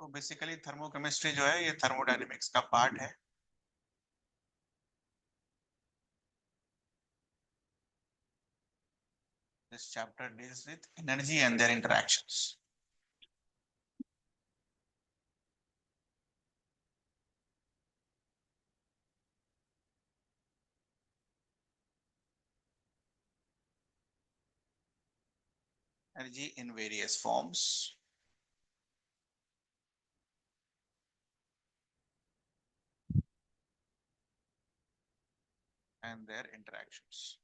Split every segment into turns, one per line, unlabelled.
तो basically thermochemistry जो है ये थर्मोडायनेमिक्स का पार्ट है। This chapter deals with energy and their interactions. Energy in various forms. And their interactions.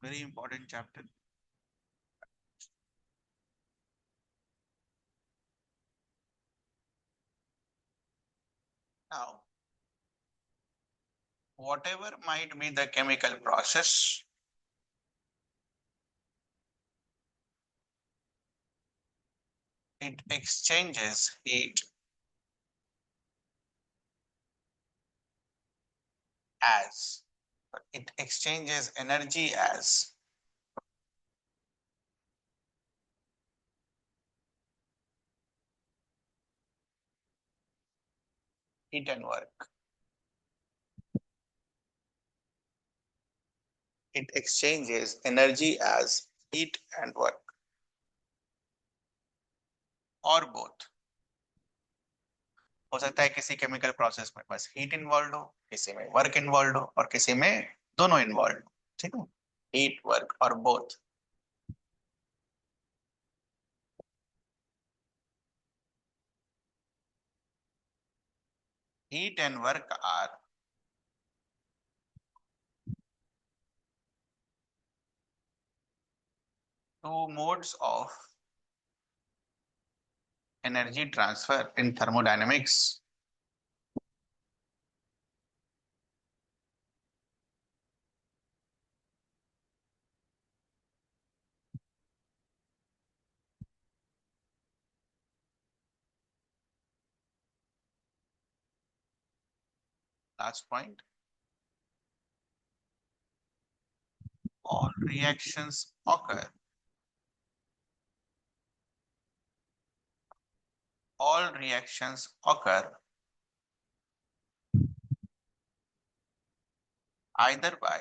Very important chapter. Now, whatever might be the chemical process, it exchanges heat as, it exchanges energy as heat and work. It exchanges energy as heat and work. और both. हो सकता है किसी chemical process में बस heat involve हो, किसी में वर्क इन्वॉल्व हो और किसी में दोनों इन्वॉल्व हो। ठीक है, हीट वर्क और both. Heat and work are two modes of energy transfer in thermodynamics. Last point. All reactions occur. All reactions occur either by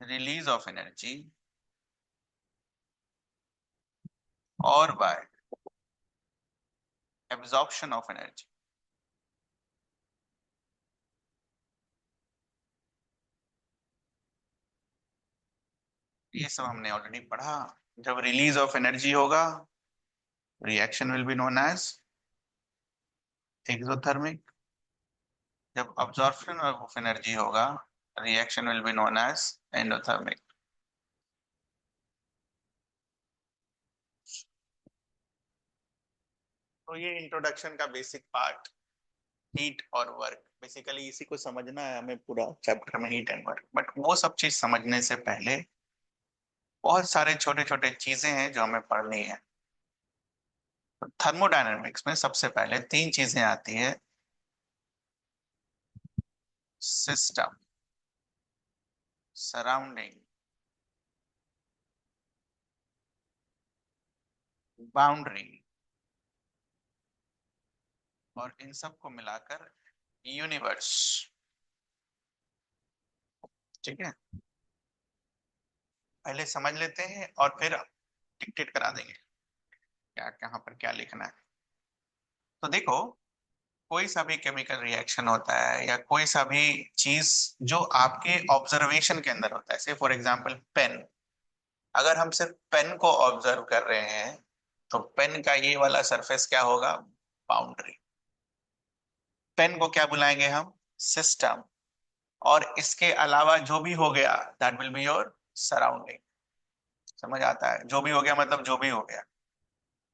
release of energy or by absorption of energy. ये सब हमने already पढ़ा। जब release of energy होगा, reaction will be known as exothermic. जब absorption of energy होगा, reaction will be known as endothermic. तो ये इंट्रोडक्शन का बेसिक पार्ट, हीट और वर्क। बेसिकली इसी को समझना है हमें पूरा चैप्टर में, हीट एंड वर्क। बट वो सब चीज समझने से पहले बहुत सारे छोटे छोटे चीजें हैं जो हमें पढ़नी है। तो थर्मोडायनेमिक्स में सबसे पहले तीन चीजें आती है। सिस्टम, सराउंडिंग, बाउंड्री, और इन सब को मिलाकर यूनिवर्स। ठीक है, पहले समझ लेते हैं और फिर डिक्टेट करा देंगे क्या कहाँ पर क्या लिखना है। तो देखो, कोई सा भी केमिकल रिएक्शन होता है या कोई सा भी चीज जो आपके ऑब्जर्वेशन के अंदर होता है, से फॉर एग्जांपल पेन। अगर हम सिर्फ पेन को ऑब्जर्व कर रहे हैं तो पेन का ये वाला सरफेस क्या होगा, बाउंड्री। पेन को क्या बुलाएंगे हम, सिस्टम। और इसके अलावा जो भी हो गया that will be your surrounding. समझ आता है, जो भी हो गया मतलब जो भी हो गया,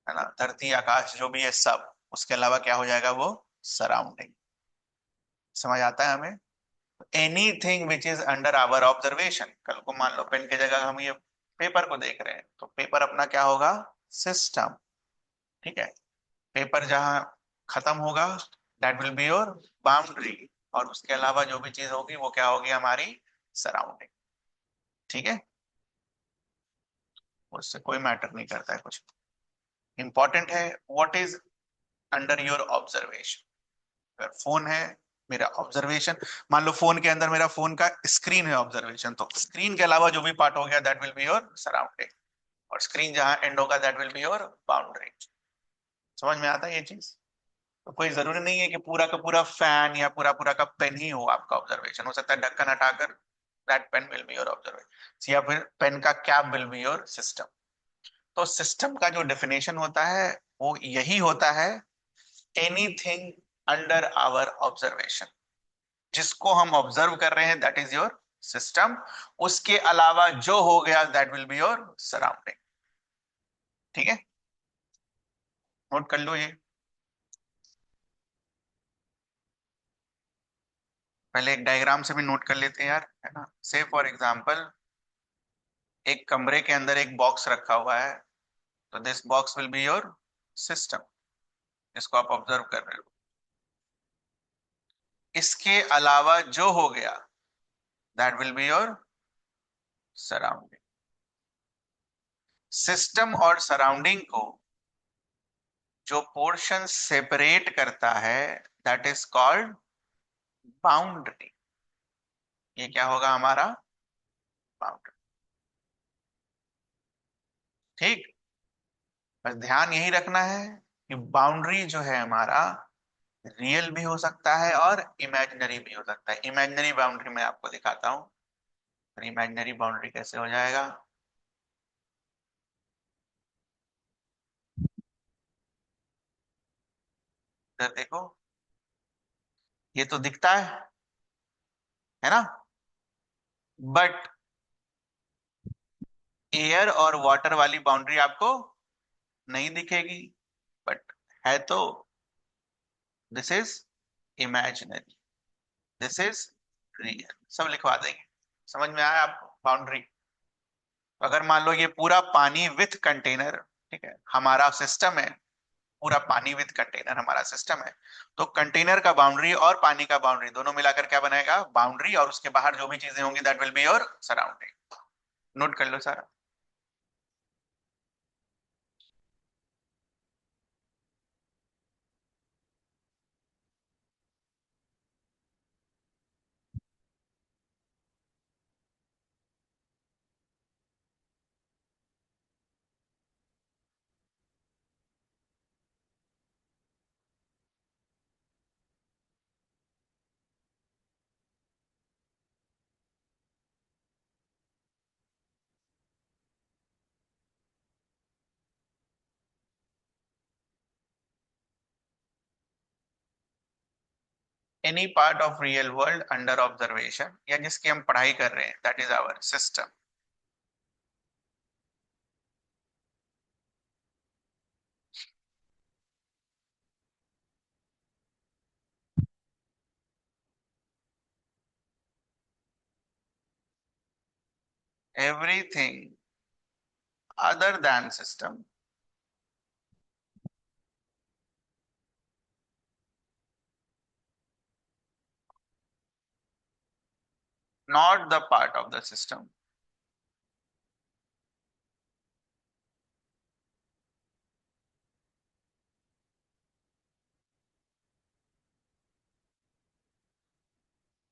है ना, धरती आकाश जो भी है सब, उसके अलावा क्या हो जाएगा, वो सराउंडिंग। समझ आता है हमें। Anything which is under our observation. कल को मान लो पेन की जगह हम ये पेपर को देख रहे हैं तो पेपर अपना क्या होगा, सिस्टम। ठीक है, पेपर जहां खत्म होगा that will be your boundary. और उसके अलावा जो भी चीज होगी वो क्या होगी, हमारी सराउंडिंग। ठीक है, उससे कोई मैटर नहीं करता है कुछ। इंपॉर्टेंट है what is under your observation. अगर फोन है, मेरा ऑब्जर्वेशन, मान लो फोन के अंदर मेरा फोन का स्क्रीन है ऑब्जर्वेशन, तो स्क्रीन के अलावा जो भी पार्ट हो गया that will be your surrounding, और स्क्रीन जहां एंड होगा that will be your boundary. समझ में आता है ये चीज? तो कोई जरूरी नहीं है कि पूरा का पूरा फैन या पूरा पूरा का पेन ही हो आपका ऑब्जर्वेशन, हो सकता है ढक्कन हटाकर that pain will be your observation, या फिर पेन का cap will be your system. तो सिस्टम का जो डेफिनेशन होता है वो यही होता है, एनीथिंग अंडर आवर ऑब्जर्वेशन, जिसको हम ऑब्जर्व कर रहे हैं दैट इज योर सिस्टम, उसके अलावा जो हो गया that will be your surrounding. ठीक है, नोट कर लो ये। पहले एक डायग्राम से भी नोट कर लेते हैं यार, है ना। से फॉर एग्जांपल एक कमरे के अंदर एक बॉक्स रखा हुआ है, तो this box will be your system, इसको आप ऑब्जर्व कर रहे हो। इसके अलावा जो हो गया that will be your surrounding. System और सराउंडिंग को जो पोर्शन सेपरेट करता है दैट इज कॉल्ड बाउंड्री। ये क्या होगा हमारा? बाउंड्री। ठीक, बस ध्यान यही रखना है कि बाउंड्री जो है हमारा रियल भी हो सकता है और इमेजिनरी भी हो सकता है। इमेजिनरी बाउंड्री मैं आपको दिखाता हूँ, और इमेजिनरी बाउंड्री कैसे हो जाएगा। इधर देखो, ये तो दिखता है ना, बट एयर और वाटर वाली बाउंड्री आपको नहीं दिखेगी, बट है तो this is imaginary, this is real, सब लिखवा देंगे। समझ में आया आपको बाउंड्री? अगर मान लो ये पूरा पानी विथ कंटेनर, ठीक है, हमारा सिस्टम है, पूरा पानी विथ कंटेनर हमारा सिस्टम है, तो कंटेनर का बाउंड्री और पानी का बाउंड्री दोनों मिलाकर क्या बनाएगा? बाउंड्री, और उसके बाहर जो भी चीजें होंगी that will be your surrounding. Note कर लो सारा। Any part of real world under observation, या जिसकी हम पढ़ाई कर रहे हैं that is our system. Everything other than system, not the part of the system,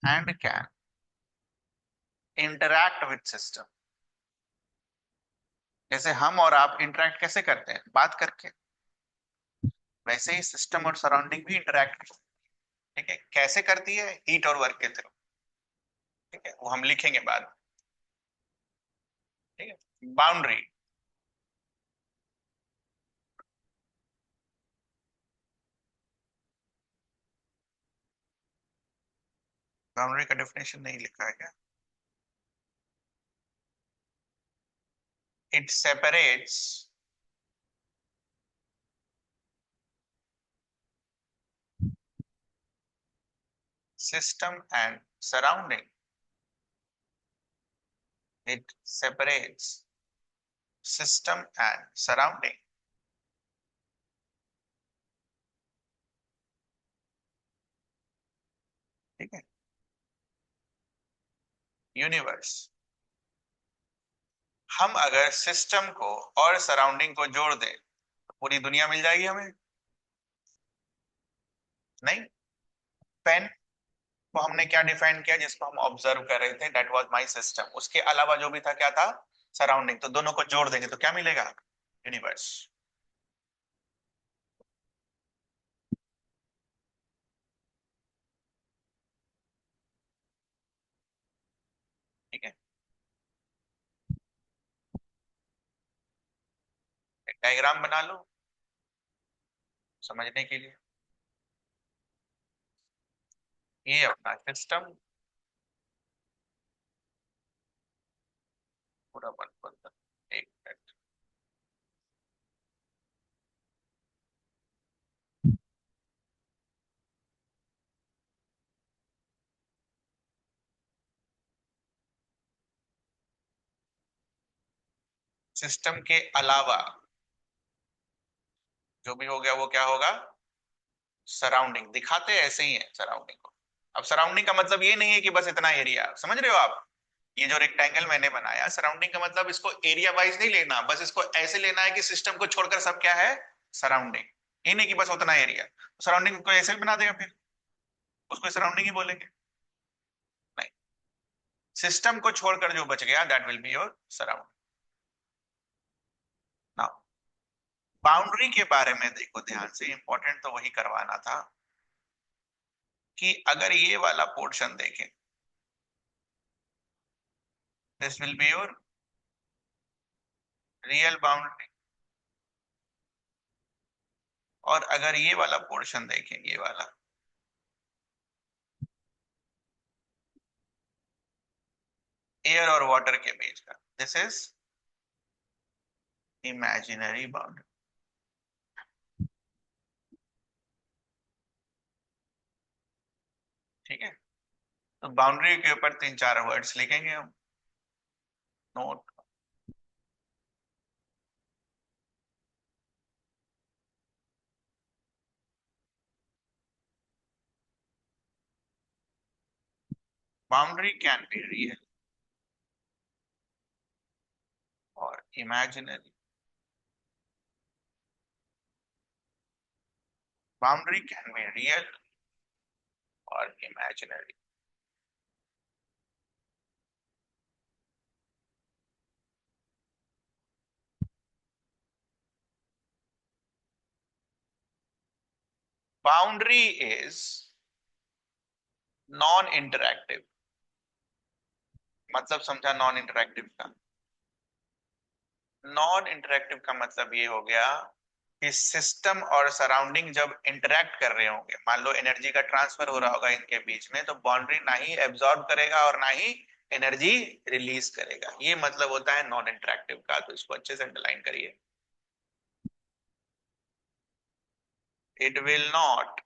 and can interact with system. जैसे हम और आप इंटरैक्ट कैसे करते हैं? बात करके, वैसे ही सिस्टम और सराउंडिंग भी इंटरैक्ट, ठीक है, कैसे करती है? हीट और वर्क के थ्रू। ठीक है, वो हम लिखेंगे बाद में। ठीक है, बाउंड्री। बाउंड्री का डेफिनेशन नहीं लिखा है क्या? It separates system and surrounding. It separates system and surrounding. ठीक है, यूनिवर्स। हम अगर सिस्टम को और सराउंडिंग को जोड़ दें तो पूरी दुनिया मिल जाएगी हमें? नहीं। पेन को हमने क्या डिफाइन किया, जिसको हम ऑब्जर्व कर रहे थे, दैट वाज माय सिस्टम। उसके अलावा जो भी था क्या था? सराउंडिंग। तो दोनों को जोड़ देंगे तो क्या मिलेगा? यूनिवर्स। ठीक है। एक डायग्राम बना लो समझने के लिए। ये अपना सिस्टम पूरा बन बन एक मिनट। सिस्टम के अलावा जो भी हो गया वो क्या होगा? सराउंडिंग। दिखाते ऐसे ही है सराउंडिंग को। अब सराउंडिंग का मतलब ये नहीं है कि बस इतना एरिया, समझ रहे हो आप? ये जो रेक्टेंगल मैंने बनाया, सराउंडिंग का मतलब इसको एरिया वाइज नहीं लेना, बस इसको ऐसे लेना है कि सिस्टम को छोड़कर सब क्या है? सराउंडिंग। ये नहीं कि बस उतना एरिया। सराउंडिंग को ऐसे भी बना देगा फिर, उसको सराउंडिंग ही बोलेंगे। नहीं, सिस्टम को छोड़कर जो बच गया that will be your surrounding. Now boundary के बारे में देखो ध्यान से, इंपॉर्टेंट तो वही करवाना था कि अगर ये वाला पोर्शन देखें, this will be your real boundary. और अगर ये वाला पोर्शन देखें, ये वाला, एयर और वाटर के बीच का, दिस इज इमेजिनरी बाउंड्री। ठीक है। तो बाउंड्री के ऊपर तीन चार वर्ड्स लिखेंगे हम। Note. Boundary can be real और imaginary. Boundary can be real और imaginary. Boundary is non interactive. मतलब समझा नॉन इंटरैक्टिव का? नॉन इंटरैक्टिव का मतलब ये हो गया कि सिस्टम और सराउंडिंग जब इंटरैक्ट कर रहे होंगे, मान लो एनर्जी का ट्रांसफर हो रहा होगा इनके बीच में, तो बाउंड्री ना ही एब्जॉर्ब करेगा और ना ही एनर्जी रिलीज करेगा। ये मतलब होता है नॉन इंटरैक्टिव का। तो इसको अच्छे से अंडरलाइन करिए। इट विल नॉट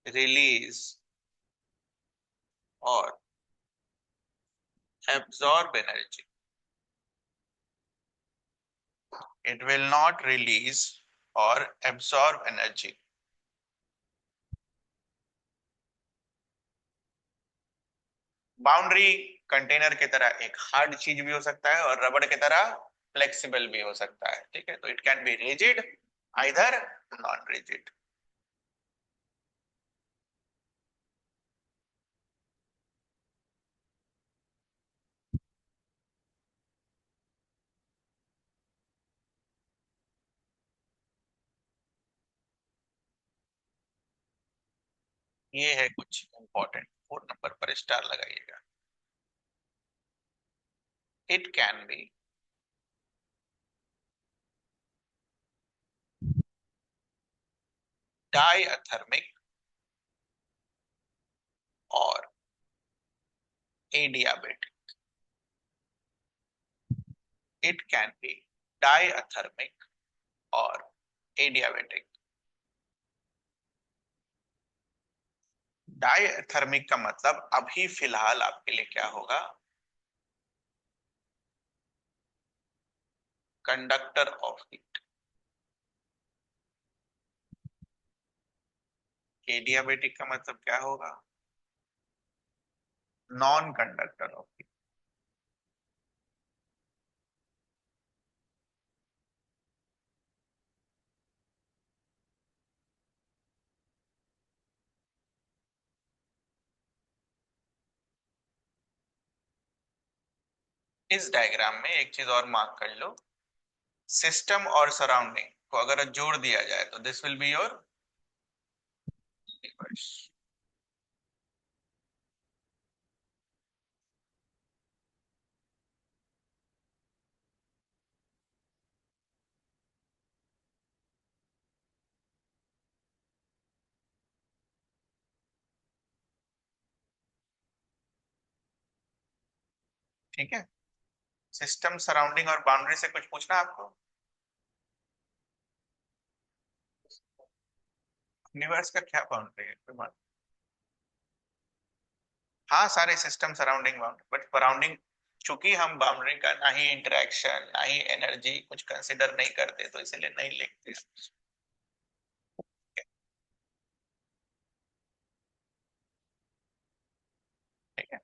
रिलीज और absorb energy. It will not release or absorb energy. Boundary container की तरह एक हार्ड चीज भी हो सकता है और रबड़ की तरह फ्लेक्सिबल भी हो सकता है। ठीक है। तो it can be rigid either non rigid. ये है कुछ इंपॉर्टेंट। 4 नंबर पर स्टार लगाइएगा। इट कैन बी डायथर्मिक और adiabatic. It can be diathermic और एडियाबेटिक। डायथर्मिक का मतलब अभी फिलहाल आपके लिए क्या होगा? Conductor of heat. एडियाबेटिक का मतलब क्या होगा? Non conductor of heat. इस डायग्राम में एक चीज और मार्क कर लो, सिस्टम और सराउंडिंग को अगर जोड़ दिया जाए तो this will be your universe. ठीक है, सिस्टम सराउंडिंग और बाउंड्री से कुछ पूछना आपको? यूनिवर्स का क्या बाउंड्री है? हाँ, सारे system surrounding boundary, but surrounding चूंकि हम बाउंड्री का ना ही इंटरेक्शन ना ही एनर्जी कुछ कंसिडर नहीं करते तो इसलिए नहीं लिखते। ठीक है,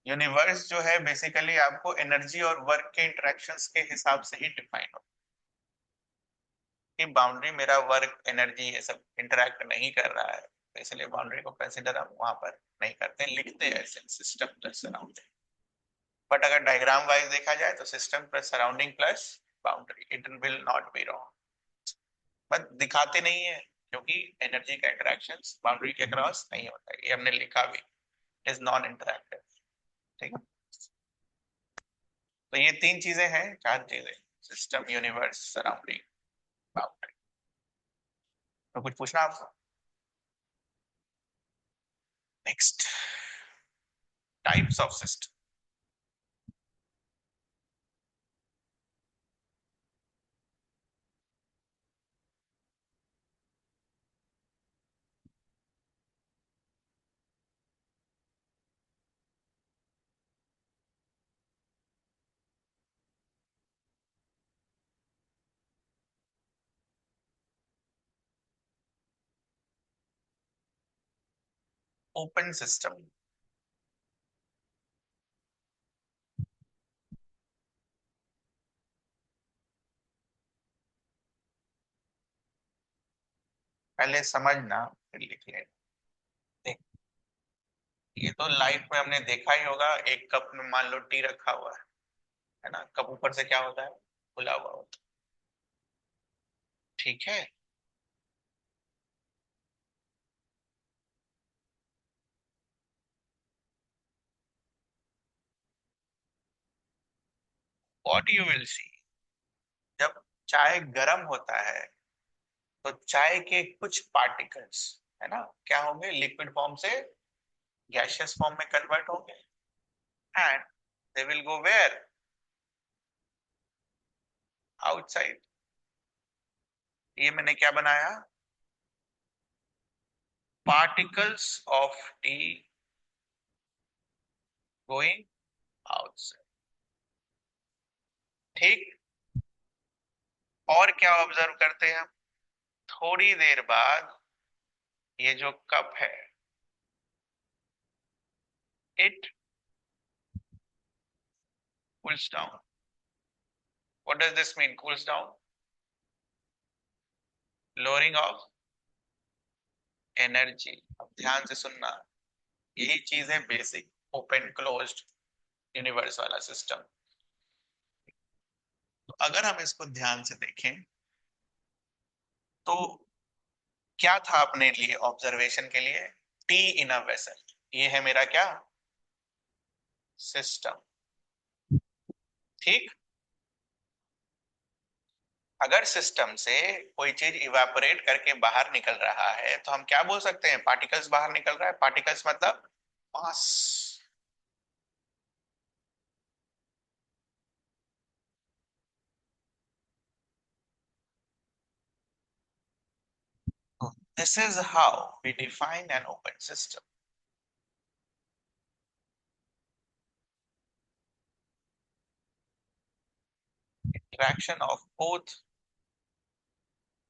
यूनिवर्स जो है बेसिकली आपको एनर्जी और वर्क के इंटरेक्शंस के हिसाब से ही डिफाइन होता है कि बाउंड्री मेरा वर्क एनर्जी ये सब इंटरेक्ट नहीं कर रहा है, तो इसलिए बाउंड्री को कंसिडर हम वहां पर नहीं करते, लिखते हैं ऐसे सिस्टम प्लस सराउंडिंग। बट अगर डायग्राम वाइज देखा जाए तो system plus surrounding plus boundary, it will not be wrong, but दिखाते नहीं है क्योंकि एनर्जी का इंटरेक्शन बाउंड्री के क्रॉस नहीं होता है, ये हमने लिखा भी, इज नॉन इंटरेक्टिव। ठीक है, तो ये तीन चीजें हैं, चार चीजें, सिस्टम, यूनिवर्स, सराउंडिंग, बाउंड्री। तो कुछ पूछना आपको? Next, types of system. Open system, पहले समझना फिर लिख लेना। देख, ये तो लाइफ में हमने देखा ही होगा, एक कप में मान लो टी रखा हुआ है ना, कप ऊपर से क्या होता है, खुला हुआ होता है। ठीक है, व्हाट यू विल सी, जब चाय गर्म होता है तो चाय के कुछ पार्टिकल्स है ना क्या होंगे, लिक्विड फॉर्म से गैसियस फॉर्म में कन्वर्ट होंगे, and they will go where, outside. ये मैंने क्या बनाया, particles of tea going outside. ठीक, और क्या ऑब्जर्व करते हैं हम, थोड़ी देर बाद ये जो कप है, it cools down. What does this mean, cools down? Lowering of energy. अब ध्यान से सुनना, यही चीज है बेसिक ओपन क्लोज्ड यूनिवर्स वाला सिस्टम। तो अगर हम इसको ध्यान से देखें तो क्या था अपने लिए ऑब्जर्वेशन के लिए, टी इन अ वेसल, ये है मेरा क्या, सिस्टम। ठीक, अगर सिस्टम से कोई चीज इवेपोरेट करके बाहर निकल रहा है तो हम क्या बोल सकते हैं, पार्टिकल्स बाहर निकल रहा है, पार्टिकल्स मतलब mass. This is how we define an open system, interaction of both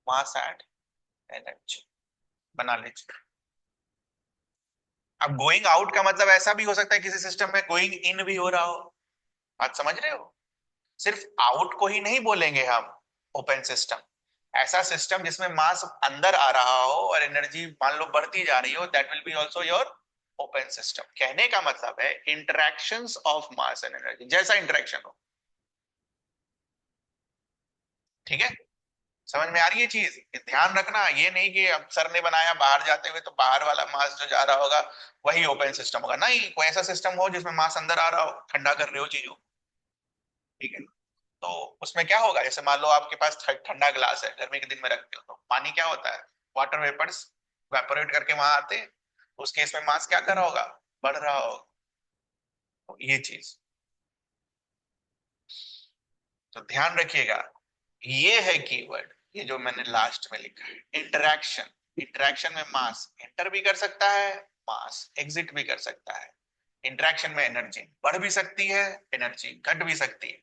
mass and energy. बना लीजिए, अब गोइंग आउट का मतलब ऐसा भी हो सकता है किसी सिस्टम में गोइंग इन भी हो रहा हो। बात समझ रहे हो? सिर्फ आउट को ही नहीं बोलेंगे हम ओपन सिस्टम। ऐसा सिस्टम जिसमें मास अंदर आ रहा हो और एनर्जी मान लो बढ़ती जा रही हो, that will be also your open system. कहने का मतलब है interactions of mass and energy, जैसा इंटरेक्शन हो। ठीक है? समझ में आ रही है चीज? ध्यान रखना, ये नहीं कि अब सर ने बनाया बाहर जाते हुए तो बाहर वाला मास जो जा रहा होगा वही ओपन सिस्टम होगा। नहीं, कोई ऐसा सिस्टम हो जिसमें मास अंदर आ रहा हो, ठंडा कर रहे हो चीजों। ठीक है? तो उसमें क्या होगा, जैसे मान लो आपके पास ठंडा ग्लास है, गर्मी के दिन में रखते हो तो पानी क्या होता है, वाटर वेपर्स वेपोरेट करके वहां आते हैं। उस केस में मास क्या कर रहा होगा, बढ़ रहा होगा। तो ये चीज तो ध्यान रखिएगा। ये है कीवर्ड, ये जो मैंने लास्ट में लिखा है, इंटरैक्शन। इंटरैक्शन में मास एंटर भी कर सकता है, मास एग्जिट भी कर सकता है। इंटरैक्शन में एनर्जी बढ़ भी सकती है, एनर्जी घट भी सकती है।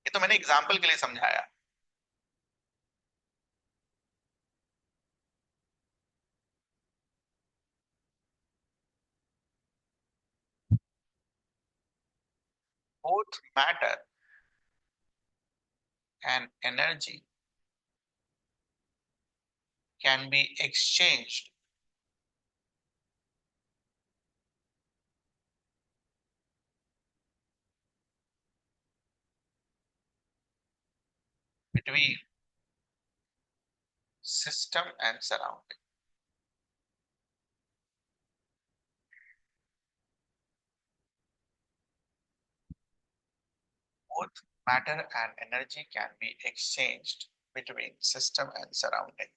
ये तो मैंने एग्जाम्पल के लिए समझाया। Both matter and energy can be exchanged between system and surrounding. Both matter and energy can be exchanged between system and surrounding.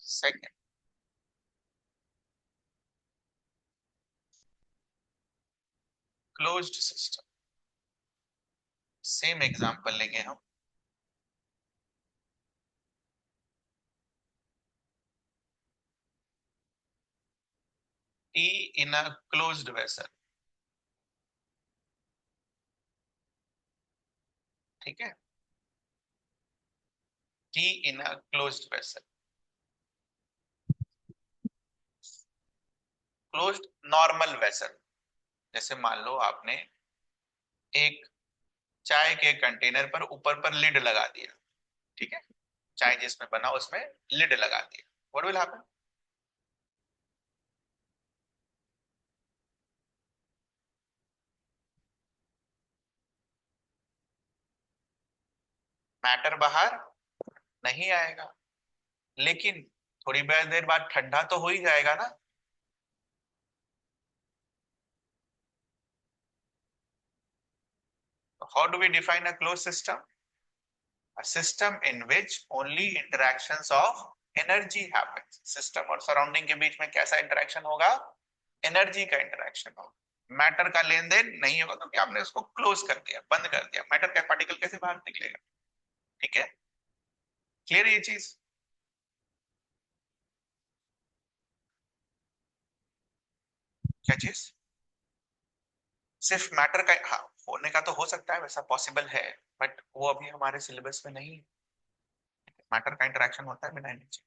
Second, closed system. Same example लेंगे हम। Tea in a closed vessel। ठीक है? Tea in a closed vessel। Closed normal vessel। जैसे मान लो आपने एक चाय के कंटेनर पर ऊपर पर लिड लगा दिया। ठीक है? चाय जिसमें बना उसमें लिड लगा दिया। What will happen? मैटर बाहर नहीं आएगा, लेकिन थोड़ी देर बाद ठंडा तो हो ही जाएगा ना। How do we define a close system? A system in which only interactions of energy happens. System और सराउंडिंग के बीच में कैसा इंटरेक्शन होगा, एनर्जी का इंटरेक्शन होगा। मैटर का लेन देन नहीं होगा क्योंकि आपने उसको क्लोज कर दिया, बंद कर दिया। मैटर का पार्टिकल कैसे बाहर निकलेगा? ठीक है? क्लियर ये चीज? क्या चीज? सिर्फ मैटर का, हाँ, होने का तो हो सकता है, वैसा पॉसिबल है, बट वो अभी हमारे सिलेबस में नहीं है। मैटर का इंटरेक्शन होता है बिना एनर्जी।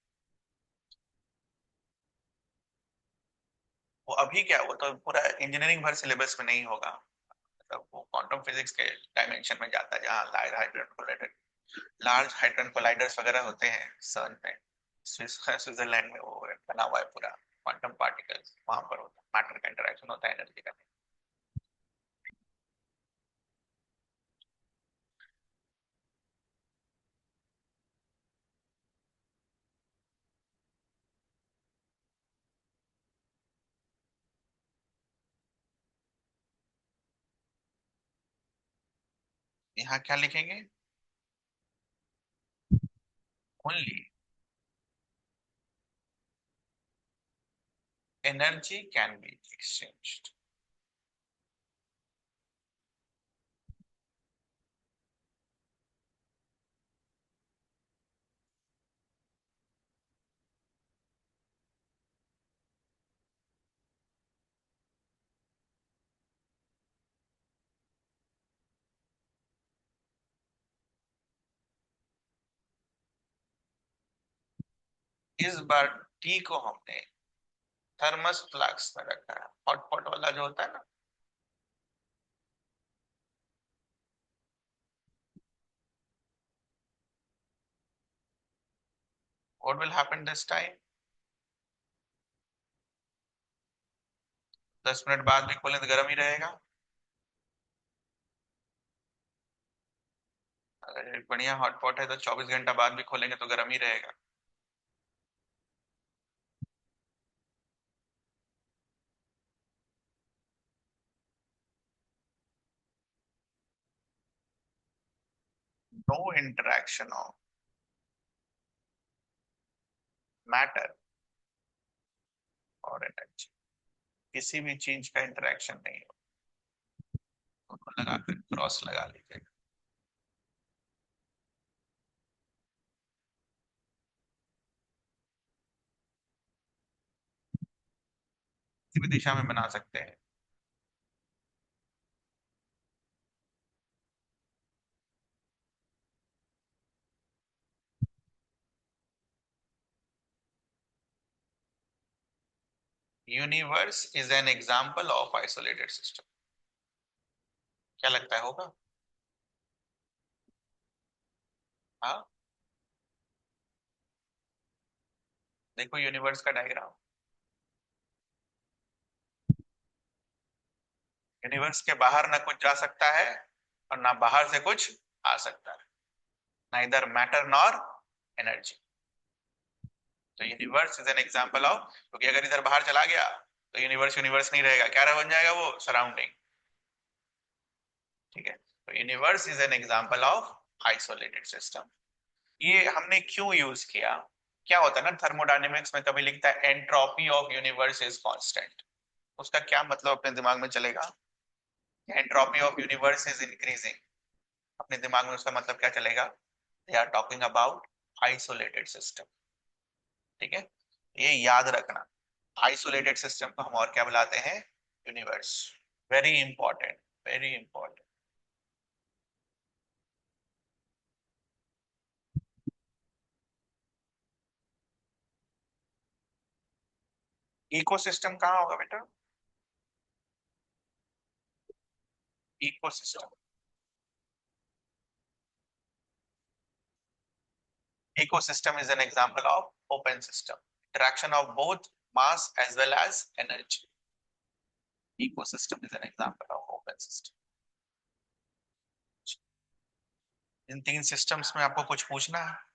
वो अभी क्या, वो तो पूरा इंजीनियरिंग भर सिलेबस में नहीं होगा। मतलब वो क्वांटम फिजिक्स के डायमेंशन में जाता है, जहाँ लार्ज हाइड्रोजन कोलाइडर्स वगैरह होते हैं सर्न पे। स्विट्जरलैंड में वो बना हुआ है पूरा क्वांटम पार्टिकल्स, वहां पर होता है मैटर का इंटरेक्शन, होता है एनर्जी का। यहाँ क्या लिखेंगे? Only energy can be exchanged. इस बार टी को हमने थर्मस फ्लास्क में रखा है, हॉट पॉट वाला जो होता है ना। What will happen this time? 10 minute बाद भी खोलें तो गर्म ही रहेगा। अगर एक बढ़िया हॉट पॉट है तो 24 घंटा बाद भी खोलेंगे तो गर्म ही रहेगा। नो इंटरेक्शन ऑफ मैटर और एनर्जी, किसी भी चीज का इंटरेक्शन नहीं हो। दोनों लगाकर क्रॉस लगा लीजिएगा। किसी भी दिशा में बना सकते हैं। Universe is an example of isolated system. क्या लगता है होगा? हाँ, देखो यूनिवर्स का डायग्राम। यूनिवर्स के बाहर ना कुछ जा सकता है और ना बाहर से कुछ आ सकता है, ना इधर मैटर नॉर एनर्जी। तो universe is an example of, क्योंकि अगर इधर बाहर चला गया तो यूनिवर्स यूनिवर्स नहीं रहेगा, क्या बन जाएगा वो? सराउंडिंग। ठीक है, तो universe is an example of isolated system. ये हमने क्यों यूज किया? क्या होता है ना, थर्मोडायनेमिक्स में कभी लिखता है entropy of universe is constant. उसका क्या मतलब अपने दिमाग में चलेगा? Entropy of universe is increasing. अपने दिमाग में उसका मतलब क्या चलेगा? They are talking about isolated system. ठीक है, ये याद रखना। आइसोलेटेड सिस्टम को हम और क्या बुलाते हैं? Universe. Very important, very important. Ecosystem कहाँ होगा बेटा? Ecosystem, ecosystem is an example of open system, interaction of both mass as well as energy. Ecosystem is an example of open system. इन तीन सिस्टम्स में आपको कुछ पूछना है?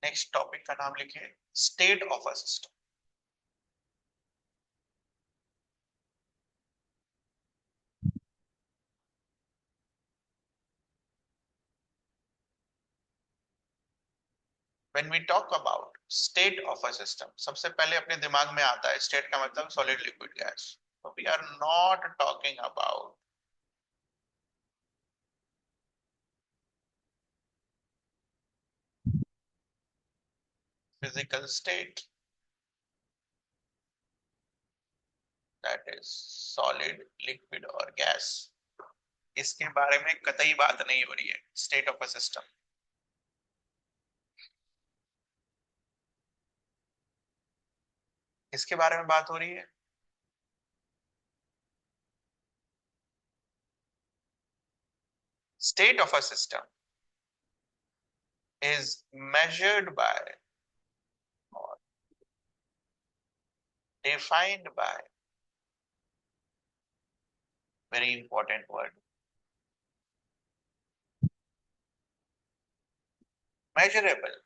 नेक्स्ट टॉपिक का नाम लिखिए, state of a system. When we talk about state of a system, सबसे पहले अपने दिमाग में आता है स्टेट का मतलब सॉलिड लिक्विड गैस। तो we are not talking about physical state, that is solid liquid और गैस। इसके बारे में कतई बात नहीं हो रही है स्टेट ऑफ अ सिस्टम। इसके बारे में बात हो रही है। State of a system is measured by or defined by, very important word, measurable,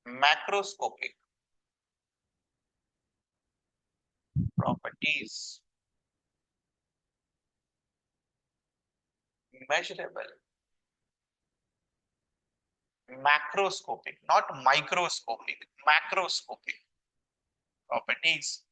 macroscopic properties. Measurable, macroscopic, not microscopic, macroscopic properties.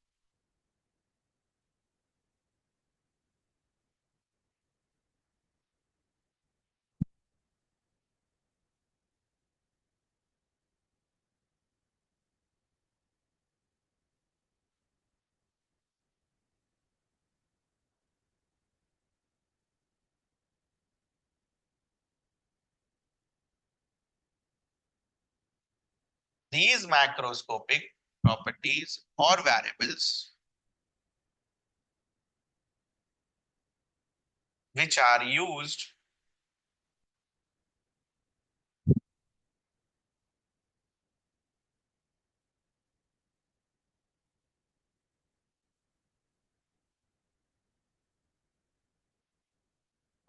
these macroscopic properties or variables which are used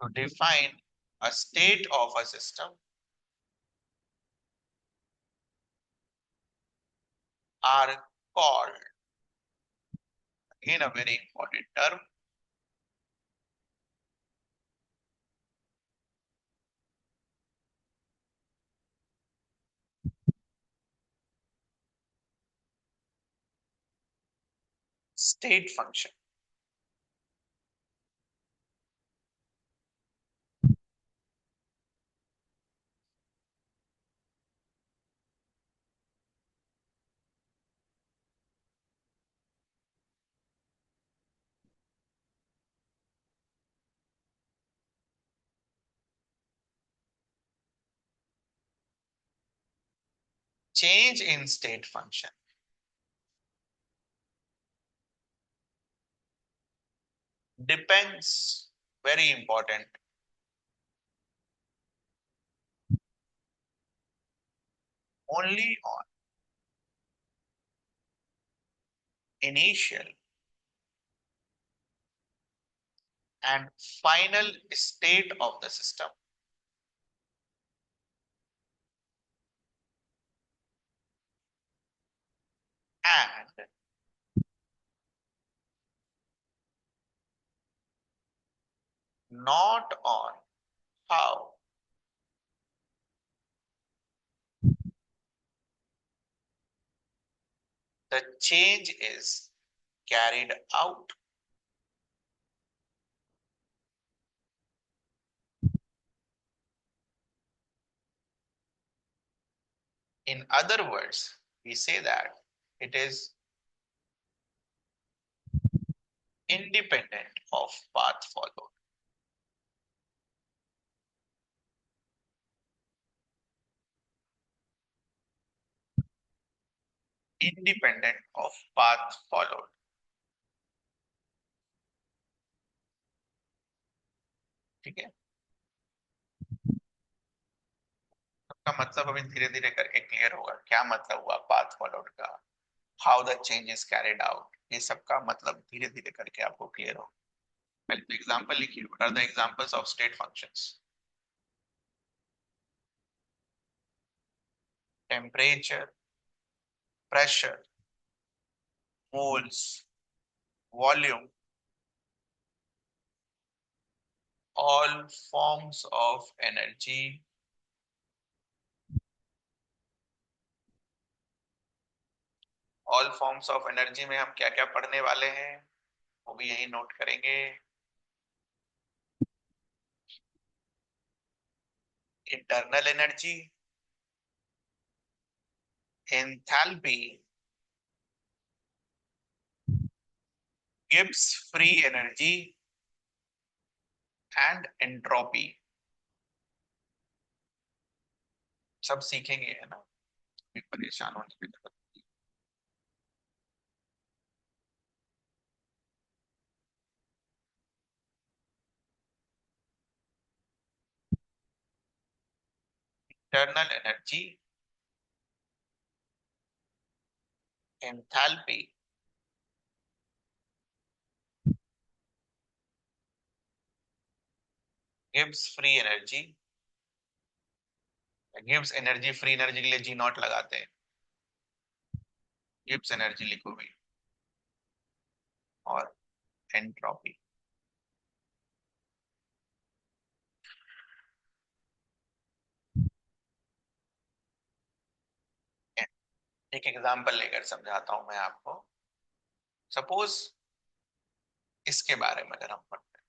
to define a state of a system are called, in a very important term, state function. Change in state function depends, very important, only on initial and final state of the system, and not on how the change is carried out. In other words, we say that it is independent of path followed. Independent of path followed. ठीक है, सबका मतलब अभी धीरे धीरे करके clear होगा क्या मतलब हुआ पाथ फॉलोड का, how the change is carried out, ये सबका मतलब धीरे धीरे करके आपको क्लियर होगा। पहले तो एग्जांपल लिखिए, what are the examples of state functions? Temperature, pressure, moles, volume, all forms of energy, all forms of energy में हम क्या क्या पढ़ने वाले हैं वो भी यही नोट करेंगे। Internal energy, enthalpy, Gibbs free energy and entropy, सब सीखेंगे है ना, परेशान होने की जरूरत नहीं। Internal energy, enthalpy, Gibbs free energy, Gibbs energy, free energy के लिए जी नॉट लगाते हैं, गिब्स एनर्जी लिखो भी, और एंट्रोपी। एक एग्जांपल लेकर समझाता हूं मैं आपको। सपोज इसके बारे में अगर हम पढ़ते हैं,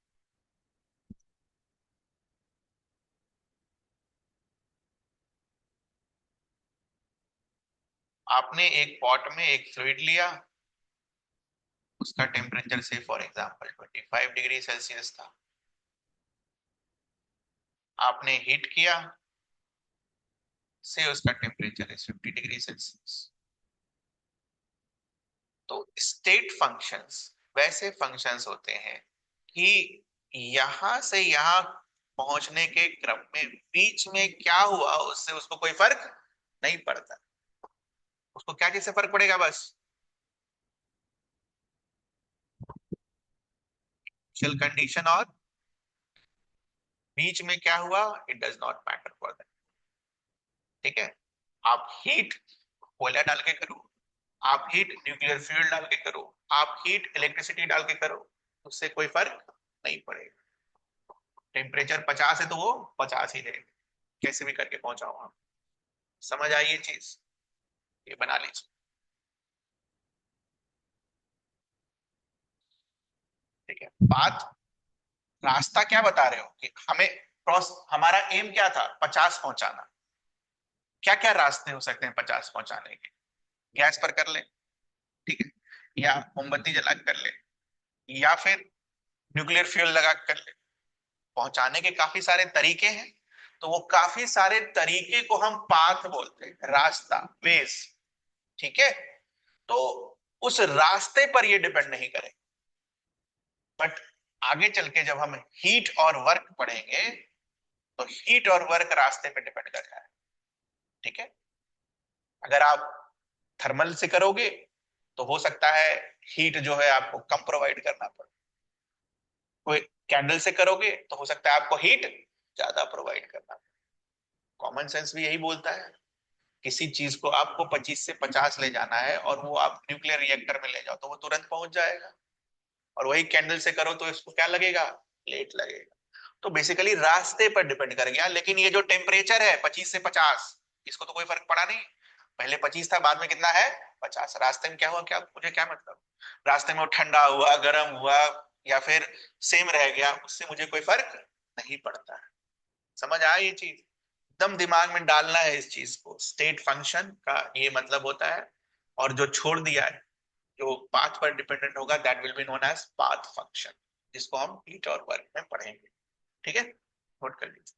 आपने एक पॉट में एक फ्लूइड लिया, उसका टेम्परेचर से फॉर एग्जांपल 25 डिग्री सेल्सियस था, आपने हीट किया, से उसका टेम्परेचर इज 50 डिग्री सेल्सियस। तो स्टेट फंक्शंस वैसे फंक्शंस होते हैं कि यहां से यहां पहुंचने के क्रम में बीच में क्या हुआ उससे उसको कोई फर्क नहीं पड़ता। उसको क्या चीज से फर्क पड़ेगा? बस इनिशियल कंडीशन और बीच में क्या हुआ, it does not matter for that. ठीक है, आप हीट कोयला डाल के करो, आप हीट न्यूक्लियर फ्यूल डाल के करो, आप हीट इलेक्ट्रिसिटी डाल के करो, उससे कोई फर्क नहीं पड़ेगा। टेम्परेचर 50 है तो वो 50 ही रहेगा, कैसे भी करके पहुंचाओ आप। समझ आई ये चीज? ये बना लीजिए। ठीक है, बात रास्ता क्या बता रहे हो कि हमें क्रॉस, हमारा एम क्या था? 50 पहुंचाना। क्या क्या रास्ते हो सकते हैं 50 पहुंचाने के? गैस पर कर ले, ठीक है, या मोमबत्ती जला के कर ले, या फिर न्यूक्लियर फ्यूल लगा के कर ले। पहुंचाने के काफी सारे तरीके हैं, तो वो काफी सारे तरीके को हम पाथ बोलते हैं, रास्ता, वेज। ठीक है, तो उस रास्ते पर ये डिपेंड नहीं करे, बट आगे चल के जब हम हीट और वर्क पढ़ेंगे तो हीट और वर्क रास्ते पे डिपेंड करता है। ठीक है, अगर आप थर्मल से करोगे तो हो सकता है हीट जो है आपको कम प्रोवाइड करना पड़े, कोई कैंडल से करोगे तो हो सकता है आपको हीट ज्यादा प्रोवाइड करना पड़े। कॉमन सेंस भी यही बोलता है, किसी चीज को आपको 25 से 50 ले जाना है और वो आप न्यूक्लियर रिएक्टर में ले जाओ तो वो तुरंत पहुंच जाएगा, और वही कैंडल से करो तो इसको क्या लगेगा? लेट लगेगा। तो बेसिकली रास्ते पर डिपेंड कर गया। लेकिन ये जो टेम्परेचर है 25 से 50, इसको तो कोई फर्क पड़ा नहीं। पहले 25 था, बाद में कितना है? 50। रास्ते में क्या हुआ, क्या मुझे क्या मतलब? रास्ते में वो ठंडा हुआ, गर्म हुआ, या फिर सेम रह गया, उससे मुझे कोई फर्क नहीं पड़ता है। समझ आया ये चीज? एकदम दिमाग में डालना है इस चीज को। स्टेट फंक्शन का ये मतलब होता है, और जो छोड़ दिया है, जो पाथ पर डिपेंडेंट होगा, that will be known as path function, जिसको हम हीट और वर्क में पढ़ेंगे। ठीक है, नोट कर लीजिए।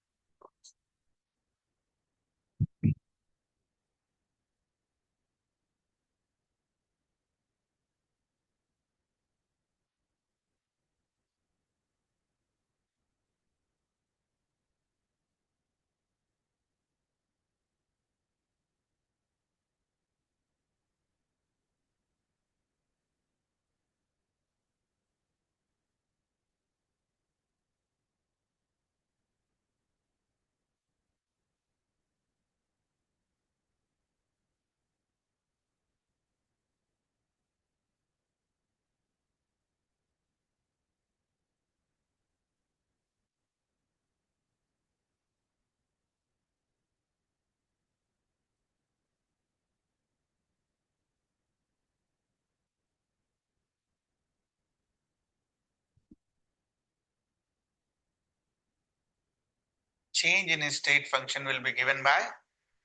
Change in state function will be given by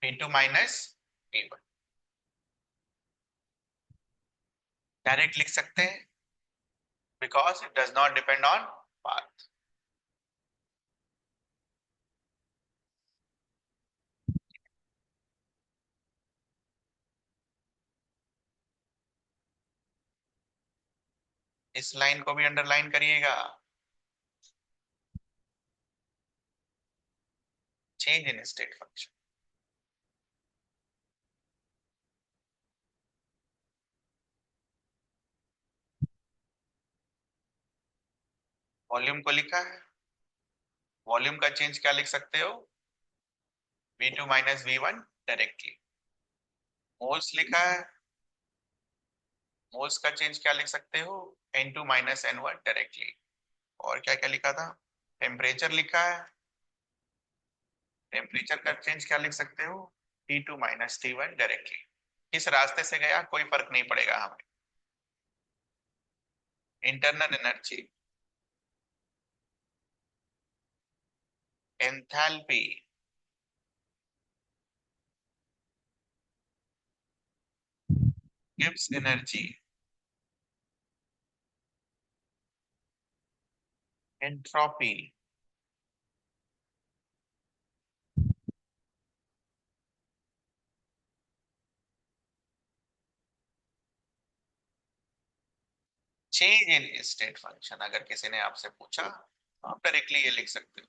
P2 minus P1। Direct लिख सकते हैं, because it does not depend on path. इस लाइन को भी अंडरलाइन करिएगा। Change in state function. Volume को लिखा है, वॉल्यूम का चेंज क्या लिख सकते हो? V2 minus V1 directly. Moles लिखा है, मोल्स का चेंज क्या लिख सकते हो? N2 minus N1 directly. और क्या क्या लिखा था? टेम्परेचर लिखा है, टेम्परेचर का चेंज क्या लिख सकते हो? T2 minus T1 directly. किस रास्ते से गया कोई फर्क नहीं पड़ेगा हमें। Internal energy, enthalpy, Gibbs energy, entropy, change in state function, अगर किसी ने आपसे पूछा तो आप डायरेक्टली ये लिख सकते हो।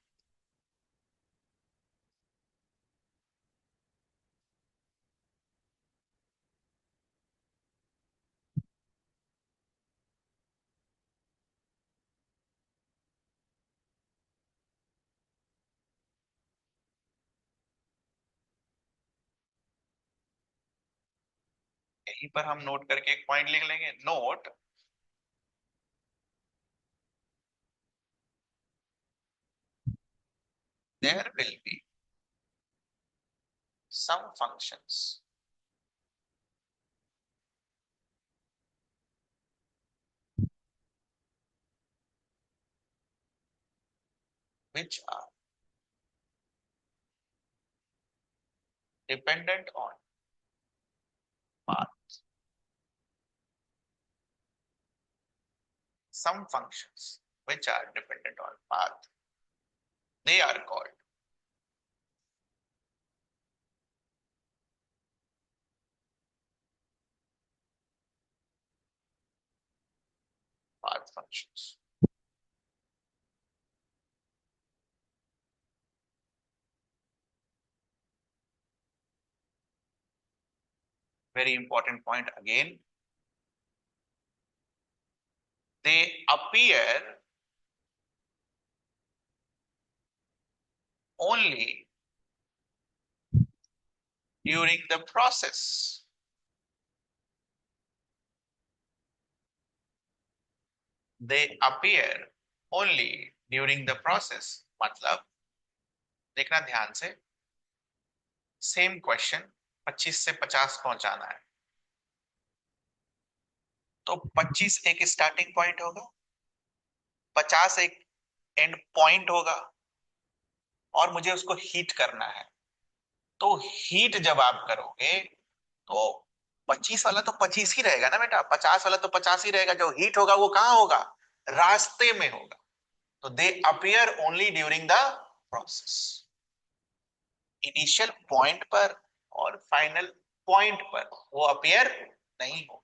यहीं पर हम नोट करके एक पॉइंट लिख लेंगे, note there will be some functions which are dependent on path. Some functions which are dependent on path, they are called path functions. Very important point again. They appear only during the process. They appear only during the process. मतलब देखना ध्यान से, same question 25 से 50 पहुंचाना है, तो 25 एक starting point होगा, 50 एक एंड पॉइंट होगा, और मुझे उसको हीट करना है। तो हीट जब आप करोगे तो 25 वाला तो 25 ही रहेगा ना बेटा, 50 वाला तो 50 ही रहेगा, जो हीट होगा वो कहाँ होगा, रास्ते में होगा। तो they appear only during the process, initial point पर और फाइनल पॉइंट पर वो अपियर नहीं होगा।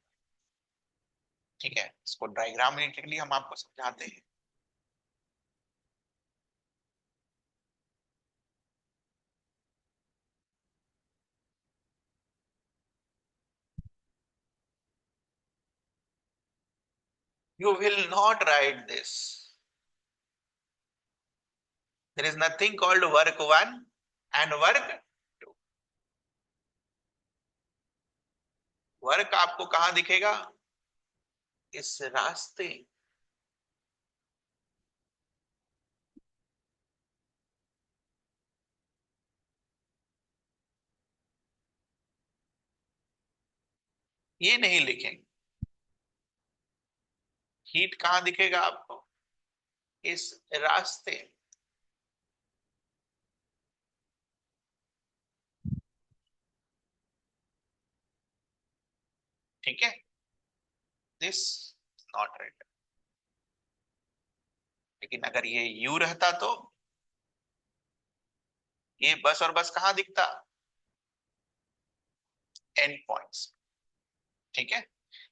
ठीक है, इसको डायग्राम के लिए हम आपको समझाते हैं। You will not write this. There is nothing called work 1 and work 2. Work आपको कहां दिखेगा, इस रास्ते, ये नहीं लिखेंगे। हीट कहां दिखेगा आपको, इस रास्ते। ठीक है, दिस नॉट राइट। लेकिन अगर ये यू रहता तो ये बस और बस कहां दिखता, एंड पॉइंट्स। ठीक है,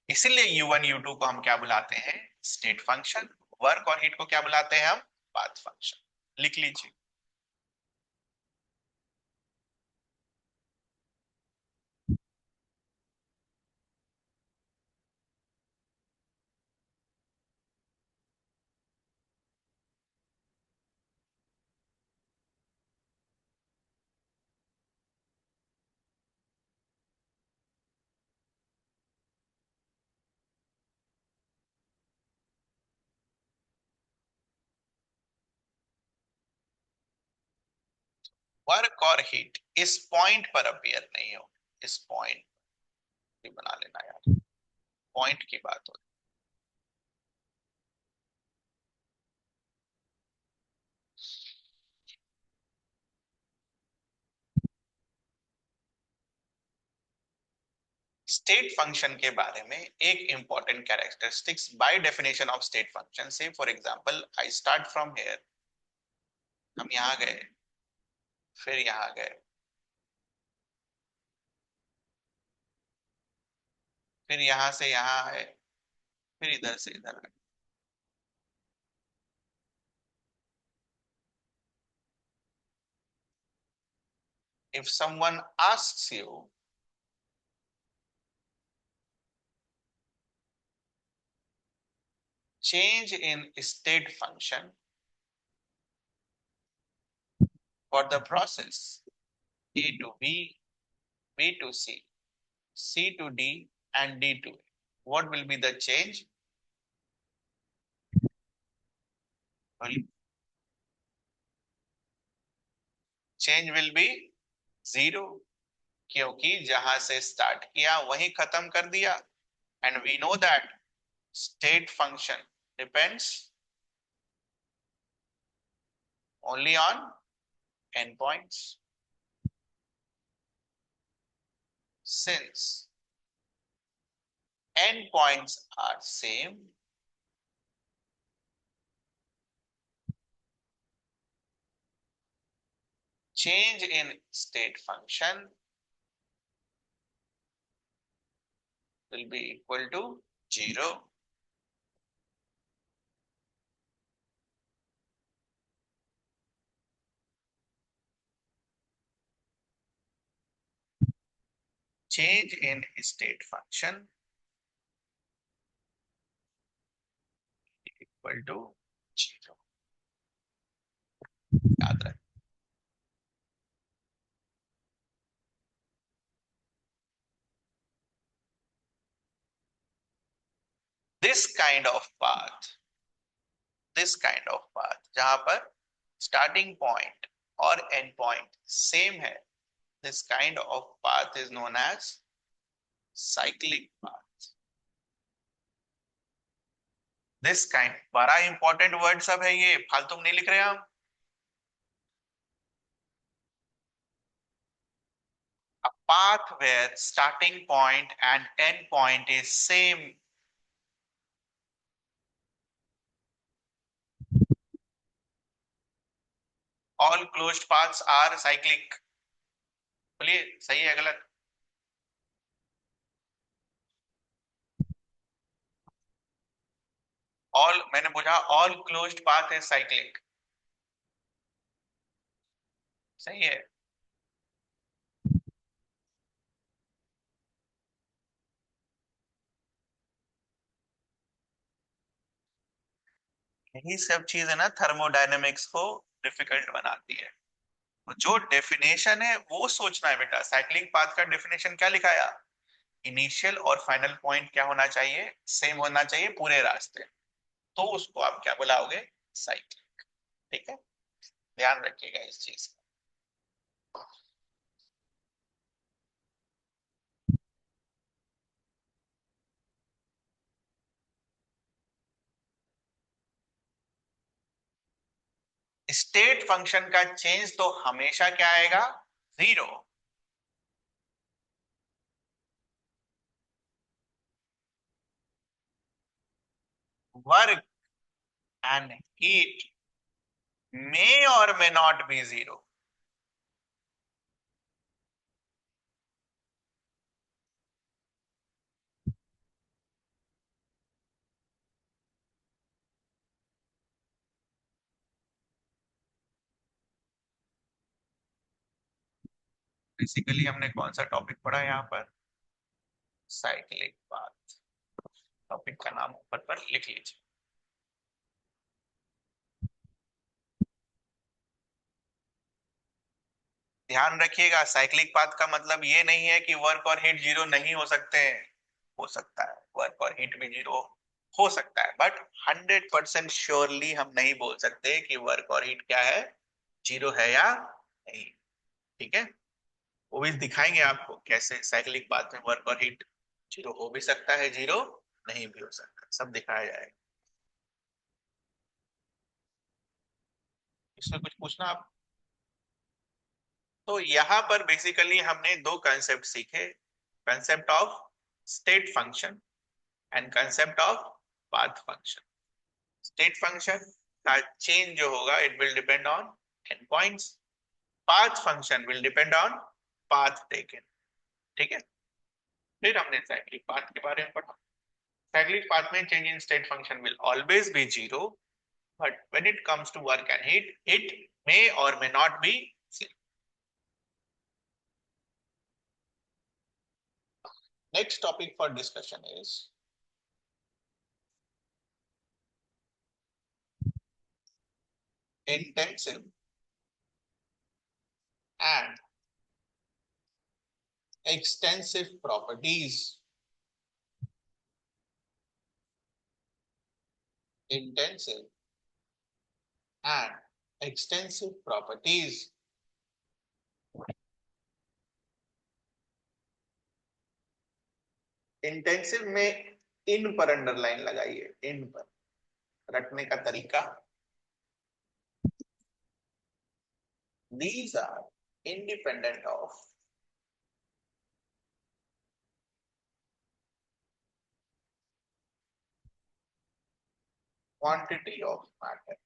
इसीलिए U1 U2 को हम क्या बुलाते हैं, स्टेट फंक्शन। वर्क और हीट को क्या बुलाते हैं हम, पाथ फंक्शन। लिख लीजिए। वर्क और हीट इस पॉइंट पर अपियर नहीं हो, इस पॉइंट भी बना लेना यार, पॉइंट की बात हो। स्टेट फंक्शन के बारे में एक important characteristics by definition of state function से, for example I start from here, हम यहां गए, फिर यहां गए, फिर यहां से यहां आए, फिर इधर से इधर आ। If someone asks you change in state function for the process A to B, B to C, C to D, and D to A, what will be the change? Change will be zero, क्योंकि जहां से start किया वहीं खत्म कर दिया. And we know that state function depends only on endpoints. Since endpoints are same, change in state function will be equal to 0. Change in state function equal to 0. याद रखें. This kind of path जहां पर starting point और end point same है, this kind of path is known as cyclic path. This kind, बड़ा important word सब है ये, फालतू में नहीं लिख रहे हम. A path where starting point and end point is same. All closed paths are cyclic. बोलिए सही है गलत? ऑल, मैंने पूछा ऑल क्लोज्ड पाथ है साइक्लिक. सही है. यही सब चीज है ना थर्मोडायनेमिक्स को डिफिकल्ट बनाती है. जो डेफिनेशन है वो सोचना है बेटा. साइक्लिक पाथ का डेफिनेशन क्या लिखाया? इनिशियल और फाइनल पॉइंट क्या होना चाहिए? सेम होना चाहिए पूरे रास्ते. तो उसको आप क्या बुलाओगे? साइक्लिक. ठीक है, ध्यान रखिएगा इस चीज का. स्टेट फंक्शन का चेंज तो हमेशा क्या आएगा? 0. Work and heat may or may not be 0. Basically हमने कौन सा टॉपिक पढ़ा यहाँ पर? Cyclic path. टॉपिक का नाम ऊपर पर लिख लीजिए. ध्यान रखिएगा, साइक्लिक पाथ का मतलब ये नहीं है कि वर्क और हीट 0 नहीं हो सकते हैं. हो सकता है, वर्क और हीट भी 0 हो सकता है, बट 100% श्योरली हम नहीं बोल सकते कि वर्क और हीट क्या है, 0 है या नहीं. ठीक है, वो भी दिखाएंगे आपको कैसे साइक्लिक पाथ में वर्क और हीट 0 हो भी सकता है, 0 नहीं भी हो सकता, सब दिखाया जाएगा. इसमें कुछ पूछना आप? तो यहाँ पर बेसिकली हमने दो कंसेप्ट सीखे. Concept of state function and concept of path function. State function का चेंज जो होगा it will depend on and points. Path function will depend on path taken. ठीक है, फिर हमने साइक्लिक पाथ के बारे में पढ़ा. cyclic path में change in state function will always be zero, but when it comes to work and heat, it may or may not be zero. Next topic for discussion is intensive and extensive properties. Intensive and extensive properties. Intensive में इन पर underline लगाइए, इन पर रटने का तरीका. These are independent of quantity of matter.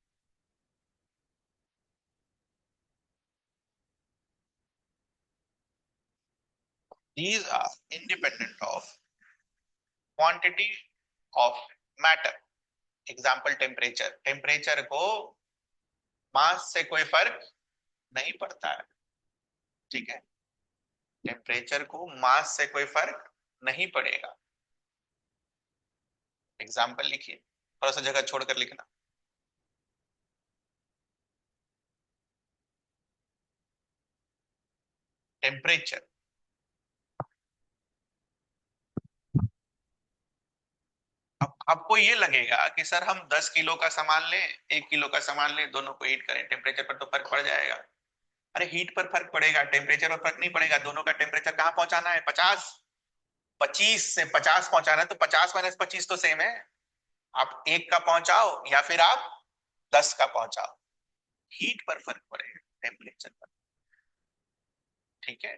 These are independent of quantity of matter. Example temperature. Temperature को मास से कोई फर्क नहीं पड़ता है. ठीक है, टेम्परेचर को मास से कोई फर्क नहीं पड़ेगा. एग्जाम्पल लिखिए, थोड़ा सा जगह छोड़कर लिखना. टेम्परेचर. अब आपको ये लगेगा कि सर हम 10 किलो का सामान लें, 1 किलो का सामान लें, दोनों को हीट करें, टेम्परेचर पर तो फर्क पड़ जाएगा. अरे हीट पर फर्क पड़ेगा, टेम्परेचर पर फर्क नहीं पड़ेगा. दोनों का टेम्परेचर कहाँ पहुंचाना है? 50. 25 से 50 पहुंचाना है, तो 50 माइनस 25 तो सेम है. आप 1 का पहुंचाओ या फिर आप 10 का पहुंचाओ, हीट पर फर्क पड़ेगा, टेम्परेचर पर. ठीक है,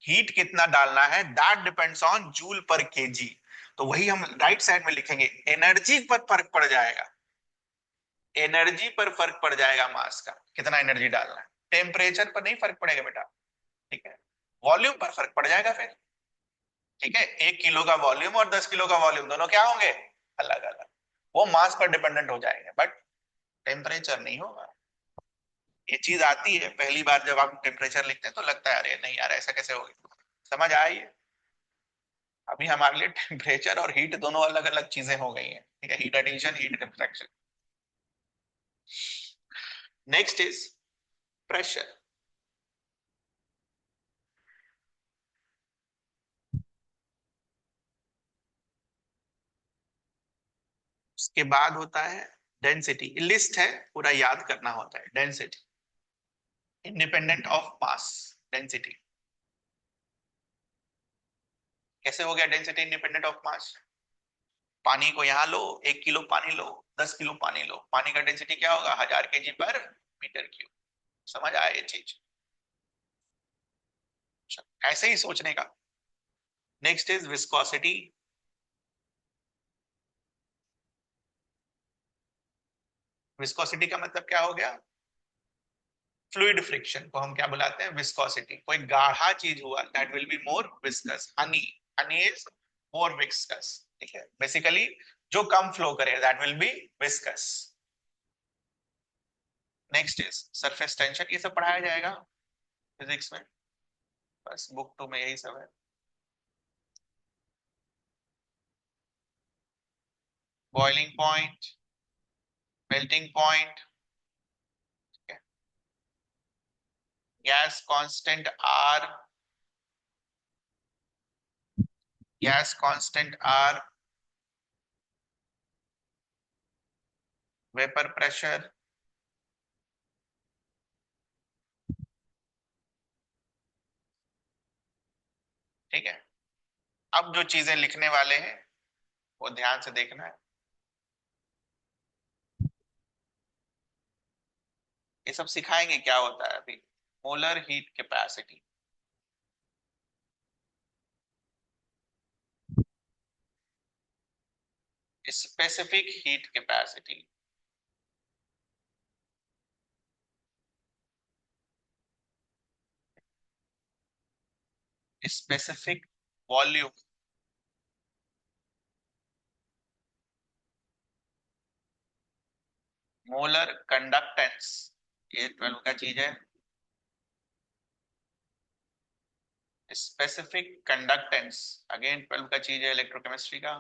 हीट कितना डालना है दैट डिपेंड्स ऑन जूल पर केजी. तो वही हम राइट साइड में लिखेंगे, एनर्जी पर फर्क पड़ जाएगा. एनर्जी पर फर्क पड़ जाएगा मास का, कितना एनर्जी डालना है. टेम्परेचर पर नहीं फर्क पड़ेगा बेटा. ठीक है, वॉल्यूम पर फर्क पड़ जाएगा फिर. ठीक है, 1 किलो का वॉल्यूम और 10 किलो का वॉल्यूम दोनों क्या होंगे? अलग अलग. वो मास पर डिपेंडेंट हो जाएंगे, बट टेम्परेचर नहीं होगा. ये चीज आती है पहली बार जब आप टेम्परेचर लिखते हैं तो लगता है अरे नहीं यार ऐसा कैसे हो गया. समझ आई है? अभी हमारे लिए टेम्परेचर और हीट दोनों अलग अलग चीजें हो गई हैं. ठीक है, heat addition, heat refraction. Next is pressure. उसके बाद होता है डेंसिटी. लिस्ट है, पूरा याद करना होता है. Density independent of mass. Density कैसे हो गया? डेंसिटी इंडिपेंडेंट ऑफ मास. पानी को यहां लो, 1 किलो पानी लो, 10 किलो पानी लो, पानी का डेंसिटी क्या होगा? 1000 केजी पर मीटर क्यूब. समझ आया ये चीज? ऐसे ही सोचने का. Next is viscosity. विस्कोसिटी का मतलब क्या हो गया? फ्लूइड फ्रिक्शन को हम क्या बुलाते हैं? विस्कोसिटी. कोई गाढ़ा चीज हुआ that will be more viscous. Honey, honey is more viscous. ठीक है, बेसिकली जो कम फ्लो करे that will B viscous. Next is surface tension. ये सब पढ़ाया जाएगा फिजिक्स में, बस बुक 2 में यही सब है. Boiling point, melting point, gas constant R, gas constant R, vapour pressure. ठीक है, अब जो चीजें लिखने वाले हैं वो ध्यान से देखना है. ये सब सिखाएंगे क्या होता है अभी. Molar heat capacity, specific heat capacity, specific volume, molar conductance, ये 12 का चीज है। स्पेसिफिक कंडक्टेंस, अगेन 12 का चीज है इलेक्ट्रोकेमिस्ट्री का।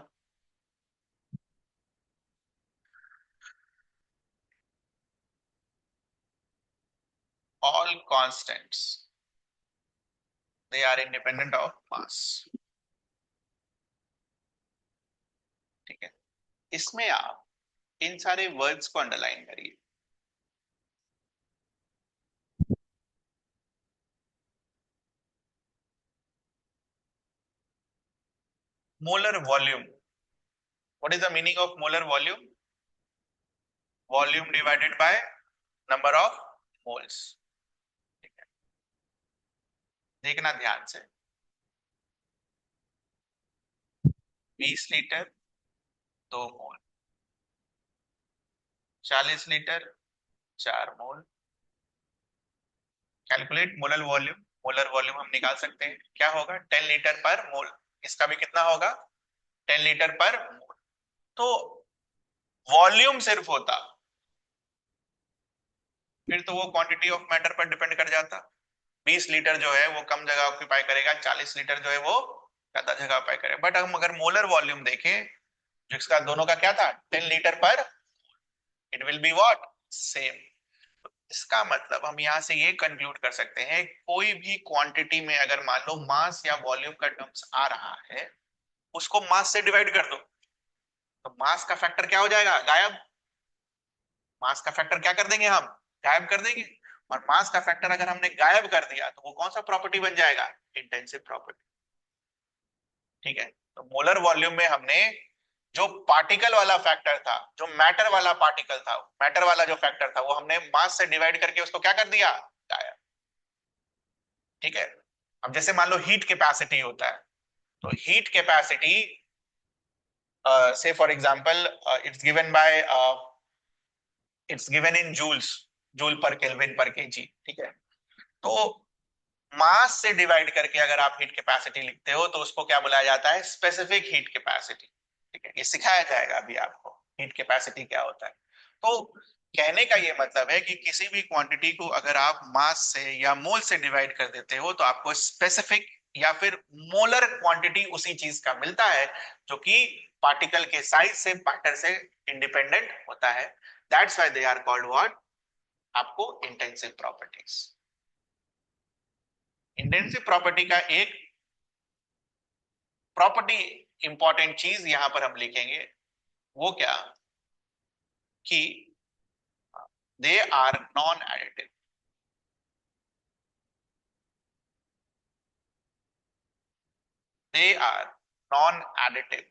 All constants they are independent of mass. ठीक है, इसमें आप इन सारे वर्ड्स को अंडरलाइन करिए। Molar volume, what is the meaning of molar volume? Volume divided by number of moles. देखना ध्यान से, 20 litre 2 mole, 40 litre 4 mole. Calculate molar volume. Molar volume हम निकाल सकते हैं, क्या होगा? 10 लीटर पर मोल। इसका भी कितना होगा? 10 लीटर पर मोल। तो वॉल्यूम सिर्फ होता फिर तो वो क्वांटिटी ऑफ मैटर पर डिपेंड कर जाता। 20 लीटर जो है वो कम जगह ऑक्यूपाई करेगा, 40 लीटर जो है वो ज्यादा जगह ऑक्यूपाई करेगा। बट हम अगर मोलर वॉल्यूम देखें, जिसका दोनों का क्या था, 10 लीटर पर, it will be what, same. इसका मतलब हम यहाँ से ये कंक्लूड कर सकते हैं, कोई भी क्वांटिटी में अगर मान लो मास या वॉल्यूम का टर्म्स आ रहा है, उसको मास से डिवाइड कर दो, तो मास का फैक्टर क्या हो जाएगा? गायब। मास का फैक्टर क्या कर देंगे हम? गायब कर देंगे। और मास का फैक्टर अगर हमने गायब कर दिया तो वो कौन सा प्रॉपर्टी बन जाएगा? Intensive property. ठीक है, तो मोलर वॉल्यूम में हमने जो पार्टिकल वाला फैक्टर था, जो मैटर वाला पार्टिकल था, मैटर वाला जो फैक्टर था, वो हमने मास से डिवाइड करके उसको क्या कर दिया? गायब। ठीक है, अब जैसे मान लो हीट कैपेसिटी होता है, तो हीट कैपेसिटी से for example it's given in joules, joule पर केल्विन पर केजी। ठीक है, तो मास से डिवाइड करके अगर आप हीट कैपेसिटी लिखते हो तो उसको क्या बुलाया जाता है? Specific heat capacity. ठीक है, ये सिखाया जाएगा अभी आपको हीट कैपेसिटी क्या होता है। तो कहने का ये मतलब है कि किसी भी क्वांटिटी को अगर आप मास से या मोल से डिवाइड कर देते हो तो आपको स्पेसिफिक या फिर मोलर क्वांटिटी उसी चीज का मिलता है, जो कि पार्टिकल के साइज से, मैटर से इंडिपेंडेंट होता है। That's why they are called what? आपको इंटेंसिव प्रॉपर्टीज। इंटेंसिव प्रॉपर्टी का एक प्रॉपर्टी, इंपॉर्टेंट चीज यहां पर हम लिखेंगे, वो क्या? कि they are non additive. They are non additive.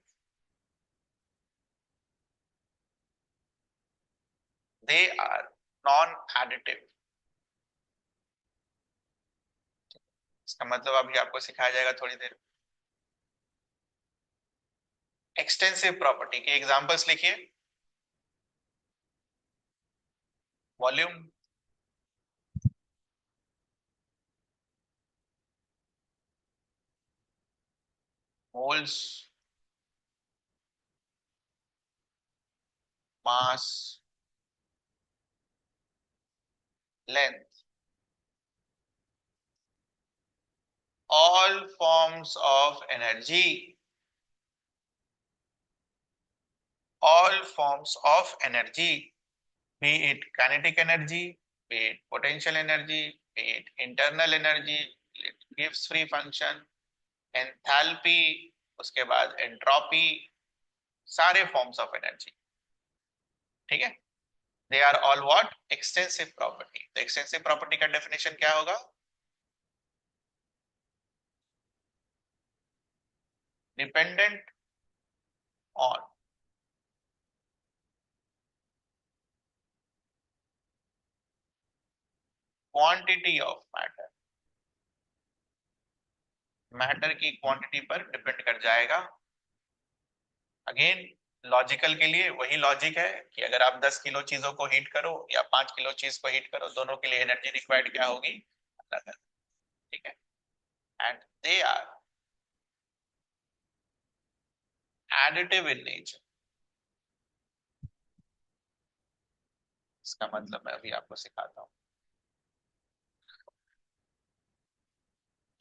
They are non additive. इसका मतलब अभी आपको सिखाया जाएगा थोड़ी देर। एक्सटेंसिव प्रॉपर्टी के एग्जांपल्स लिखिए। Volume, moles, mass, length, all forms of energy, all forms of energy, be it kinetic energy, be it potential energy, be it internal energy, it gives free function, enthalpy, उसके बाद entropy, सारे forms of energy। ठीक है, they are all what? Extensive property। तो extensive property का definition क्या होगा? Dependent on quantity of matter, matter की क्वांटिटी पर डिपेंड कर जाएगा। अगेन, लॉजिकल के लिए वही लॉजिक है कि अगर आप 10 किलो चीजों को हीट करो या 5 किलो चीज को हीट करो, दोनों के लिए एनर्जी रिक्वायर्ड क्या होगी? अलग अलग। ठीक है, and they are additive in nature. इसका मतलब मैं अभी आपको सिखाता हूँ।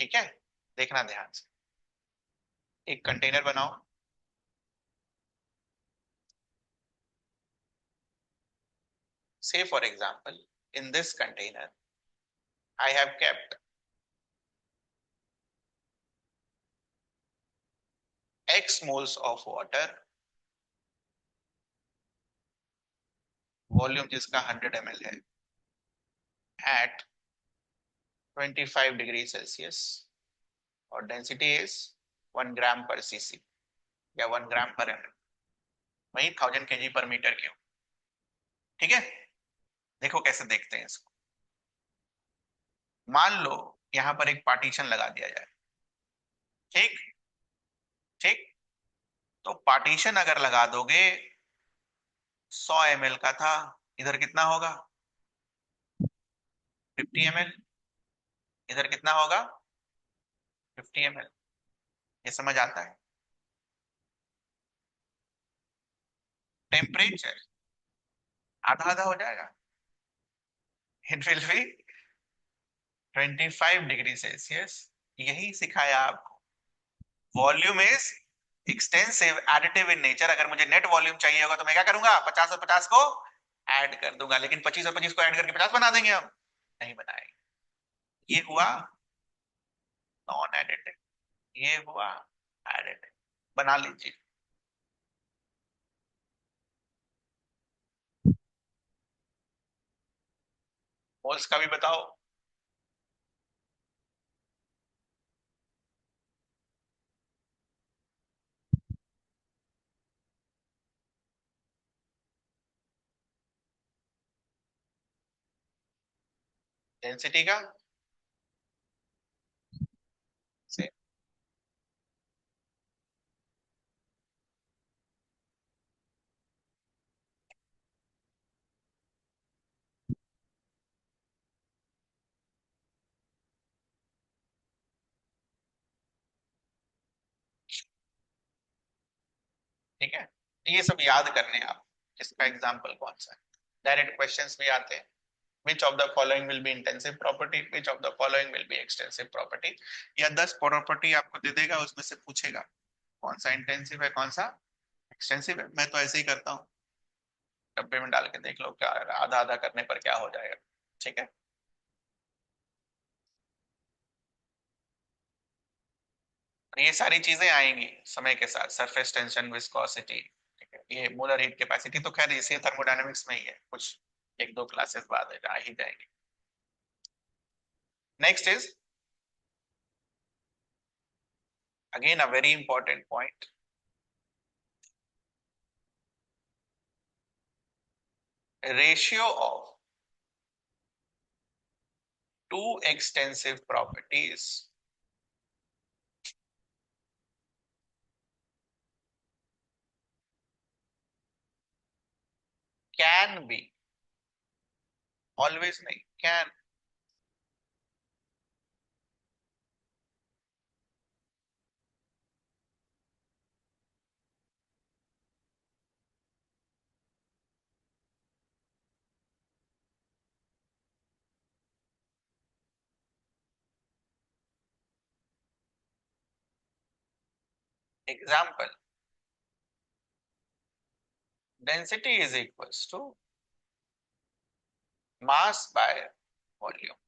ठीक है, देखना ध्यान से। एक कंटेनर बनाओ। Say for example, in this container, I have kept X moles of water, volume जिसका 100 ml है, at 25 डिग्री सेल्सियस, और डेंसिटी इज 1 ग्राम पर सीसी या 1 ग्राम पर एमएल, वही 1000 केजी पर मीटर क्यूब। ठीक है, देखो कैसे देखते हैं इसको। मान लो यहां पर एक पार्टीशन लगा दिया जाए। ठीक, ठीक। तो पार्टीशन अगर लगा दोगे, 100 ml का था, इधर कितना होगा? 50 ml। इधर कितना होगा? 50 ml। ये समझ आता है? टेम्परेचर आधा आधा हो जाएगा। It will B 25 degree Celsius. यही सिखाया आपको। Volume is extensive additive in nature. अगर मुझे नेट वॉल्यूम चाहिए होगा तो मैं क्या करूंगा? 50 और 50 को ऐड कर दूंगा, लेकिन 25 और 25 को ऐड करके 50 बना देंगे हम? नहीं बनाएंगे। ये हुआ नॉन एडिटिव, ये हुआ एडिटिव। बना लीजिए। मोल्स का भी बताओ। डेंसिटी का से ठीक है, ये सब याद करने हैं आप। इसका एग्जाम्पल कौन सा है? डायरेक्ट क्वेश्चंस भी आते हैं। Which of the following will be intensive property? Which of the following will be extensive property? या 10 प्रॉपर्टी आपको दे देगा, उसमें से पूछेगा कौन सा इंटेंसिव है, कौन सा एक्सटेंसिव है। मैं तो ऐसे ही करता हूँ, डब्बे में डाल के देख लो क्या आधा आधा करने पर क्या हो जाएगा। ठीक है, ये सारी चीजें आएंगी समय के साथ। सरफेस टेंशन, विस्कोसिटी, ठीक है, ये मोलर हीट कैपेसिटी तो खैर इसी थर्मोडायनेमिक्स में ही है, कुछ एक दो क्लासेस बाद आ ही जाएंगे। Next is again a very important point, ratio of two extensive properties can be, always नहीं, can, example, density is equals to mass by volume।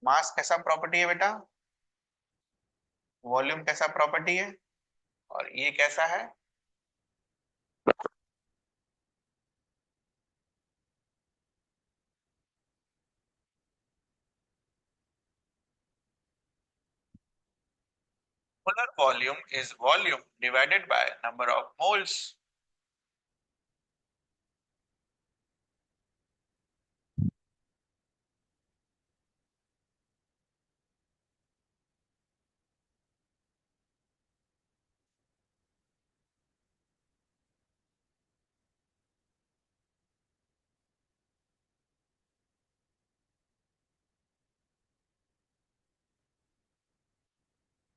मास कैसा प्रॉपर्टी है बेटा? वॉल्यूम कैसा प्रॉपर्टी है? और ये कैसा है? Molar volume is volume divided by number of moles.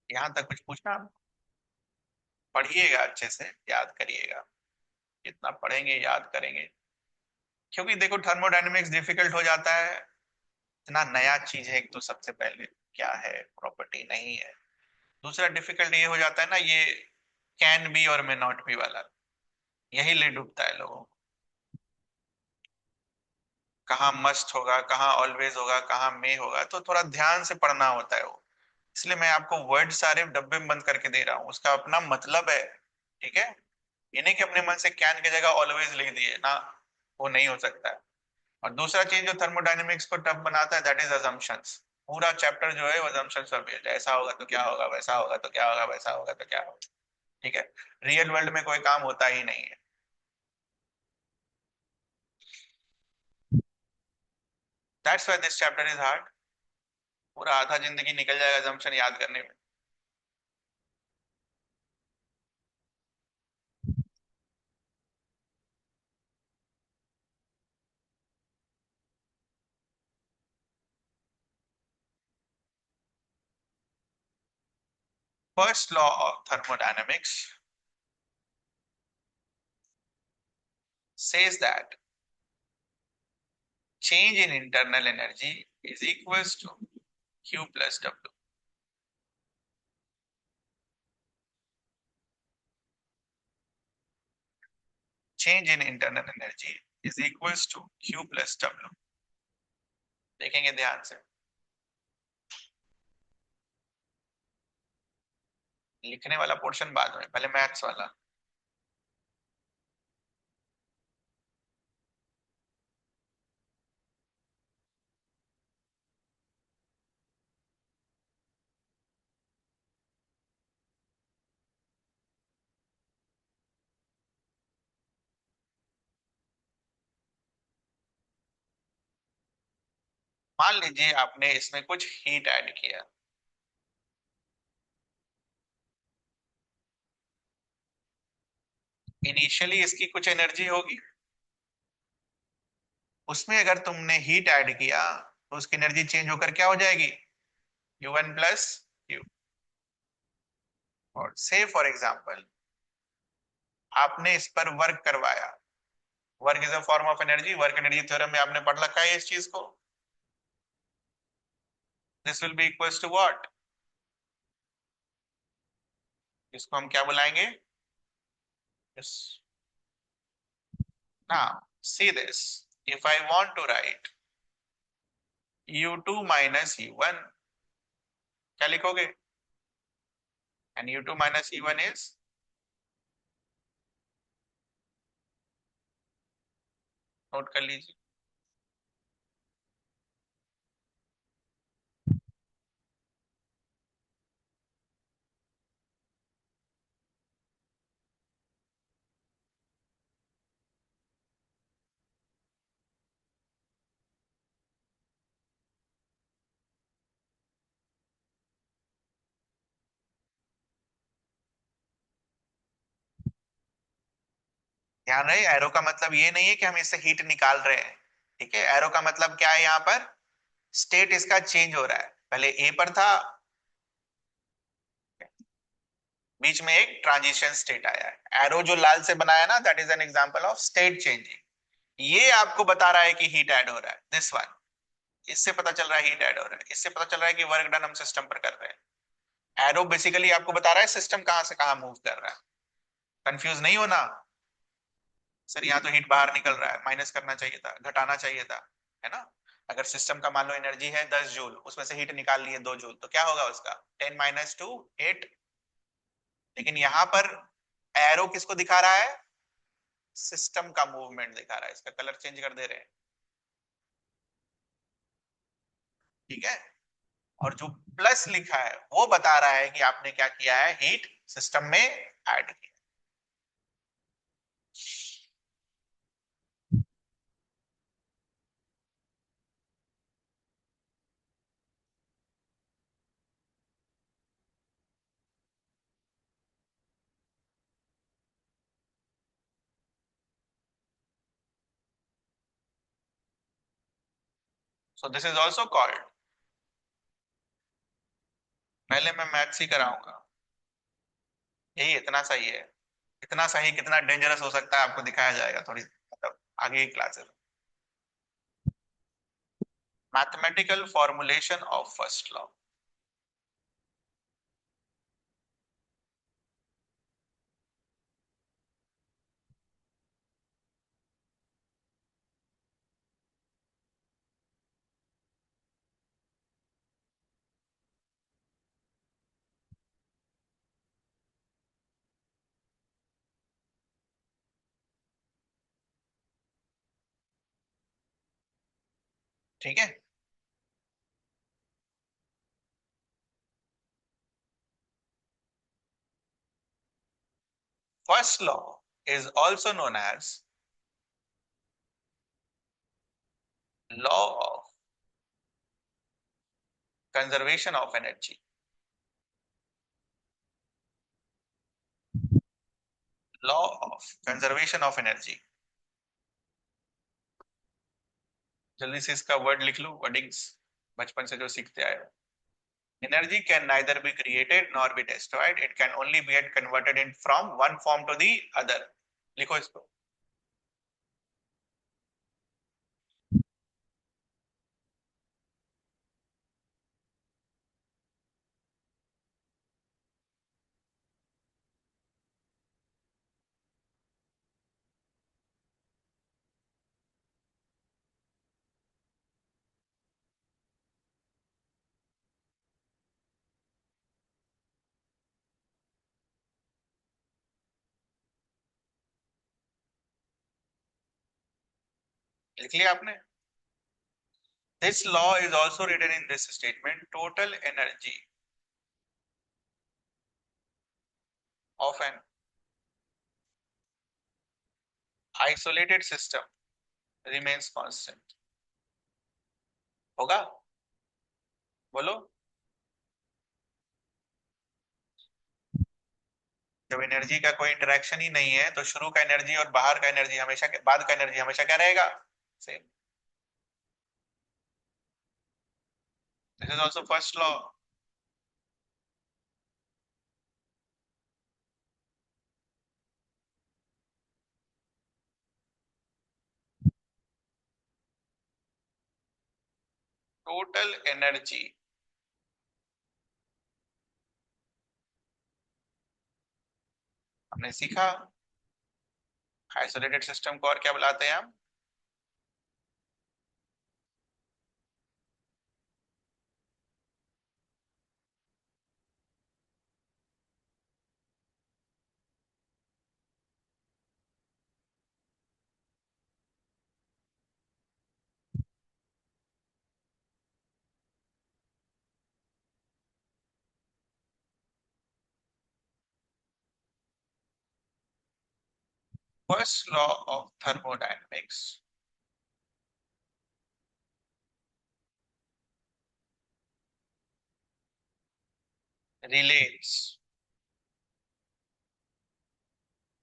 यहां तक कुछ पूछना? पढ़िएगा अच्छे से, याद करिएगा। कितना पढ़ेंगे, याद करेंगे, क्योंकि देखो थर्मोडायनेमिक्स डिफिकल्ट हो जाता है, इतना नया चीज है। एक तो सबसे पहले क्या है, प्रॉपर्टी नहीं है। दूसरा डिफिकल्ट ये हो जाता है ना, ये कैन बी और मे नॉट बी वाला, यही ले डूबता है लोगों को। कहाँ मस्ट होगा, कहाँ ऑलवेज होगा, कहाँ मे होगा, तो थोड़ा ध्यान से पढ़ना होता है वो। इसलिए मैं आपको वर्ड सारे डब्बे में बंद करके दे रहा हूँ, उसका अपना मतलब है। ठीक है, ये नहीं कि अपने मन से कैन की जगह ऑलवेज लिख दिए ना, वो नहीं हो सकता है। और दूसरा चीज जो थर्मोडायनेमिक्स को टफ बनाता है, दैट इज अजम्पशंस। पूरा चैप्टर जो है वो अजम्पशंस पर बेस्ड है, ऐसा होगा तो क्या होगा, वैसा होगा तो क्या होगा, वैसा होगा तो क्या होगा। ठीक है, रियल वर्ल्ड में कोई काम होता ही नहीं है। That's why this chapter is hard. पूरा आधा जिंदगी निकल जाएगा अजम्पशन याद करने में। First law of thermodynamics says that change in internal energy is equals to Q plus W. Change in internal energy is equals to Q plus W. देखेंगे ध्यान से, लिखने वाला पोर्शन बाद में, पहले मैथ्स वाला। मान लीजिए आपने इसमें कुछ हीट ऐड किया, इनिशियली इसकी कुछ एनर्जी होगी, उसमें अगर तुमने हीट ऐड किया तो उसकी एनर्जी चेंज होकर क्या हो जाएगी, U1 प्लस U। और से फॉर एग्जाम्पल आपने इस पर वर्क करवाया, work is a form of energy, work energy theorem में आपने पढ़ रखा है इस चीज को। This will be equals to what, इसको हम क्या बुलाएंगे, yes. Now see this, if I want to write U2 minus U1, क्या लिखोगे, and U2 minus U1 is, note कर लीजिए। ध्यान रहे, एरो का मतलब ये नहीं है कि हम इससे हीट निकाल रहे हैं। ठीक है, एरो का मतलब क्या है, यहाँ पर स्टेट इसका चेंज हो रहा है, पहले ए पर था, बीच में एक ट्रांजिशन स्टेट आया है। एरो जो लाल से बनाया ना, that is an example of state changing. ये आपको बता रहा है कि हीट ऐड हो रहा है, दिस वन। इससे पता चल रहा है हीट ऐड हो रहा है, इससे पता चल रहा है कि वर्क डन हम सिस्टम पर कर रहे हैं। एरो बेसिकली आपको बता रहा है सिस्टम कहां से कहां मूव कर रहा है। कंफ्यूज नहीं होना, सर यहाँ तो हीट बाहर निकल रहा है, माइनस करना चाहिए था, घटाना चाहिए था, है ना। अगर सिस्टम का मान लो एनर्जी है 10 जूल, उसमें से हीट निकाल लिए 2 जूल, तो क्या होगा उसका 10 - 2 8। लेकिन यहाँ पर एरो किसको दिखा रहा है, सिस्टम का मूवमेंट दिखा रहा है, इसका कलर चेंज कर दे रहे हैं। ठीक है, और जो प्लस लिखा है वो बता रहा है कि आपने क्या किया है, हीट सिस्टम में ऐड किया। So this is also called, पहले मैं मैथ्स ही कराऊंगा, यही इतना सही है। कितना सही कितना डेंजरस हो सकता है आपको दिखाया जाएगा थोड़ी मतलब आगे की classes. Mathematical formulation of first law. ठीक है। First law is also known as law of conservation of energy. Law of conservation of energy. जल्दी से इसका वर्ड लिख लो, वर्डिंग्स बचपन से जो सीखते आए हो। Energy can neither be created nor be destroyed. It can only be converted in from one form to the other. लिखो इसको। लिख लिया आपने? This law is also written in this statement. Total energy of an isolated system remains constant. होगा? बोलो। जब energy का कोई इंटरेक्शन ही नहीं है तो शुरू का एनर्जी और बाहर का एनर्जी हमेशा बाद का एनर्जी हमेशा क्या रहेगा? Same. This is also first law. Total energy हमने सीखा। आइसोलेटेड सिस्टम को और क्या बुलाते हैं हम? First law of thermodynamics relates,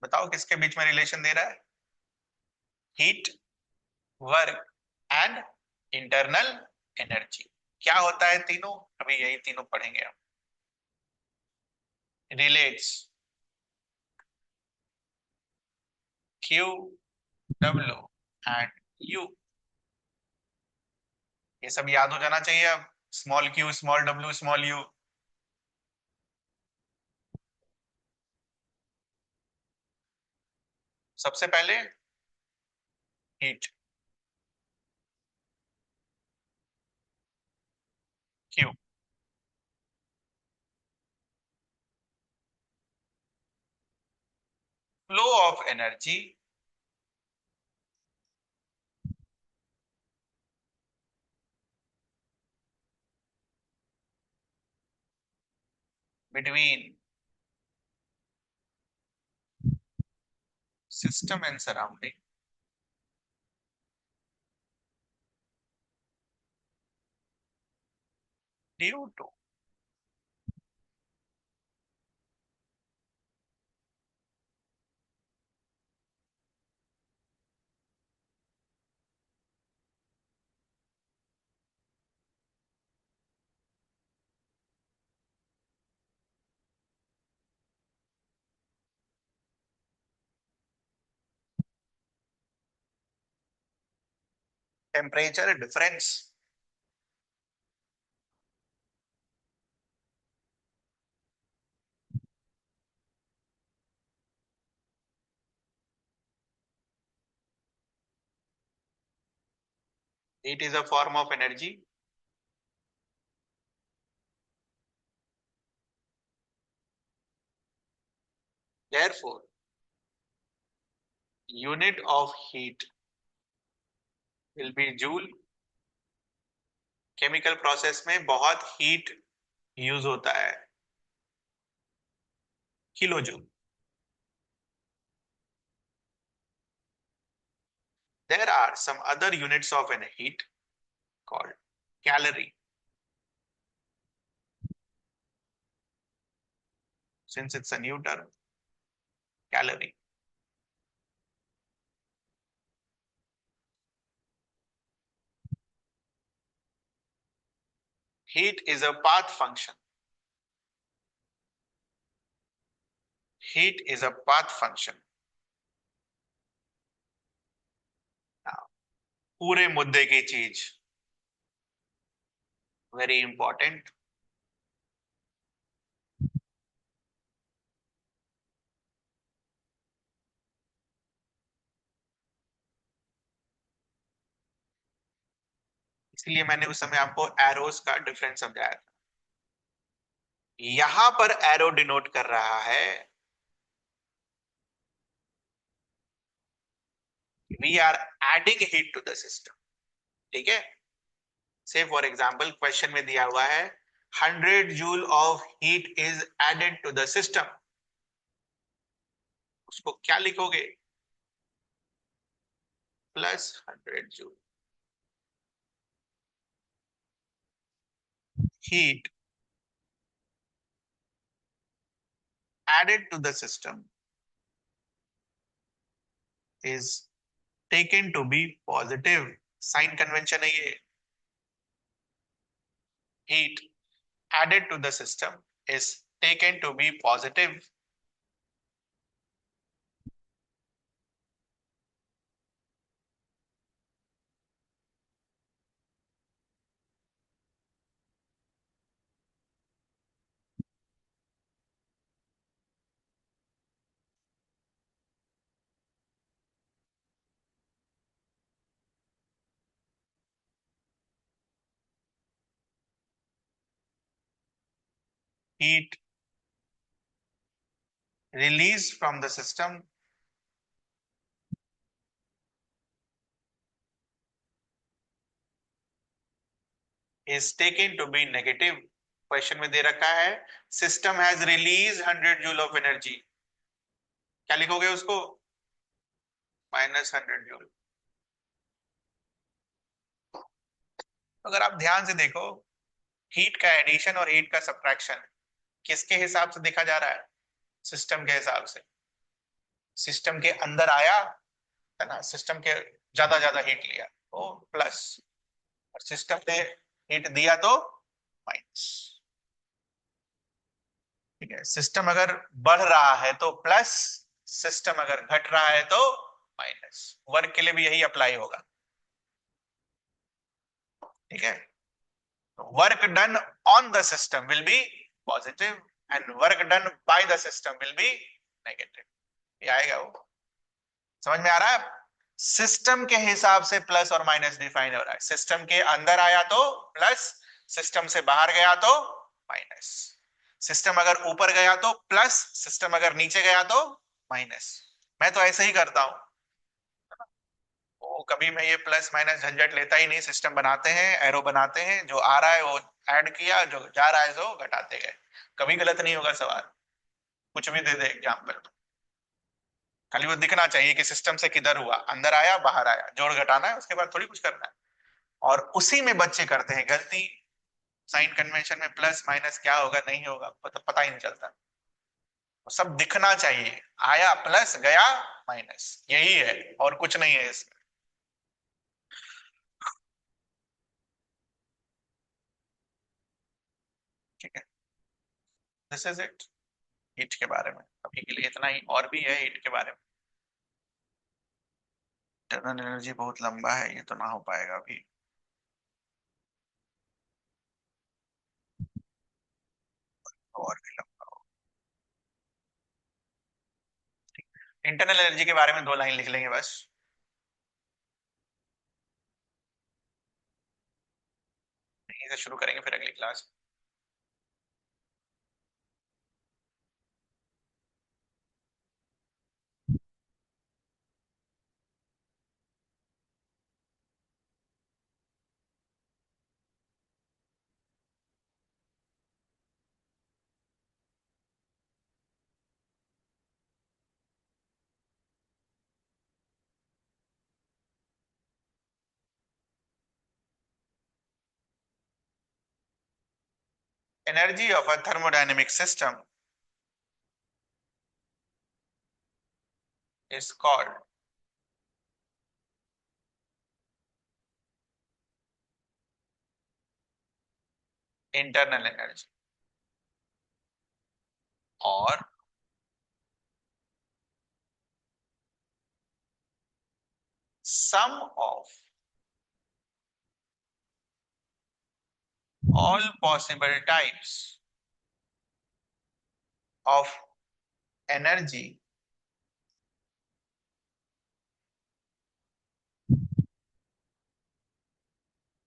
बताओ किसके बीच में रिलेशन दे रहा है? Heat, work and internal energy. क्या होता है तीनों? अभी यही तीनों पढ़ेंगे हम। Relates Q, W and U. ये सब याद हो जाना चाहिए अब। Small Q, small W, small U. सबसे पहले heat, Q. Flow of energy between system and surrounding due to temperature difference. Heat is a form of energy. Therefore, unit of heat will be joule. Chemical process में बहुत heat use होता है, kilo joule. There are some other units of an heat called calorie. Since it's a new term, calorie. Heat is a path function. Heat is a path function. Now, पूरे मुद्दे की चीज, very important. इसलिए मैंने उस समय आपको arrows का डिफरेंस समझाया था। यहां पर एरो डिनोट कर रहा है we are adding heat to the system. ठीक है, से फॉर एग्जांपल क्वेश्चन में दिया हुआ है 100 joule of heat is added to the system, उसको क्या लिखोगे? Plus 100 joule heat added to the system is taken to be positive. Sign convention है ये। Heat added to the system is taken to be positive. Heat released from the system is taken to be negative. Question में दे रखा है system has release 100 joule of energy, क्या लिखोगे उसको? -100 joule. अगर आप ध्यान से देखो, हीट का एडिशन और हीट का सब्ट्रैक्शन किसके हिसाब से देखा जा रहा है? सिस्टम के हिसाब से। सिस्टम के अंदर आया है ना, सिस्टम के ज्यादा ज्यादा हीट लिया तो प्लस, और सिस्टम ने हीट दिया तो माइनस। ठीक है, सिस्टम अगर बढ़ रहा है तो प्लस, सिस्टम अगर घट रहा है तो माइनस। वर्क के लिए भी यही अप्लाई होगा। ठीक है, work done on the system will be positive and work done by the system will be negative. ये आएगा वो, समझ में आ रहा है? सिस्टम के हिसाब से प्लस और माइनस डिफाइन हो रहा है। सिस्टम के अंदर आया तो प्लस, सिस्टम से बाहर गया तो माइनस। सिस्टम अगर ऊपर गया तो प्लस, सिस्टम अगर नीचे गया तो माइनस। मैं तो ऐसे ही करता हूं, वो कभी मैं ये प्लस माइनस झंझट लेता ही नहीं। सिस्टम बनाते हैं, एरो बनाते हैं, जो आ रहा है वो ऐड किया, जो जा रहा है वो घटाते गए। कभी गलत नहीं होगा सवाल, कुछ भी दे दे एग्जाम्पल, खाली वो दिखना चाहिए कि सिस्टम से किधर हुआ, अंदर आया बाहर आया, जोड़ घटाना है, उसके बाद थोड़ी कुछ करना है। और उसी में बच्चे करते हैं गलती। साइन कन्वेंशन में प्लस माइनस क्या होगा नहीं होगा पता ही नहीं चलता। सब दिखना चाहिए, आया प्लस गया माइनस, यही है और कुछ नहीं है इसमें। ठीक है, दिस इज इट हीट के बारे में। अभी के लिए इतना ही, और भी है हीट के बारे में। इंटरनल एनर्जी बहुत लंबा है, ये तो ना हो पाएगा अभी। और भी लंबा। इंटरनल एनर्जी के बारे में 2 लाइन लिख लेंगे बस। यहीं से शुरू करेंगे फिर अगली class. Energy of a thermodynamic system is called internal energy, और sum of all possible types of energy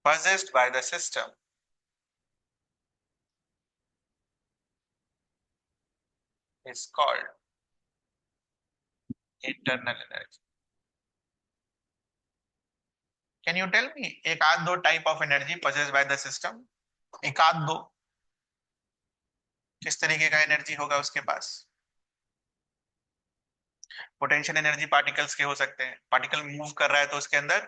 possessed by the system is called internal energy. Can you tell me एक आध दो type of energy possessed by the system? एक आध दो, किस तरीके का एनर्जी होगा उसके पास? पोटेंशियल एनर्जी पार्टिकल्स के हो सकते हैं, पार्टिकल मूव कर रहा है तो उसके अंदर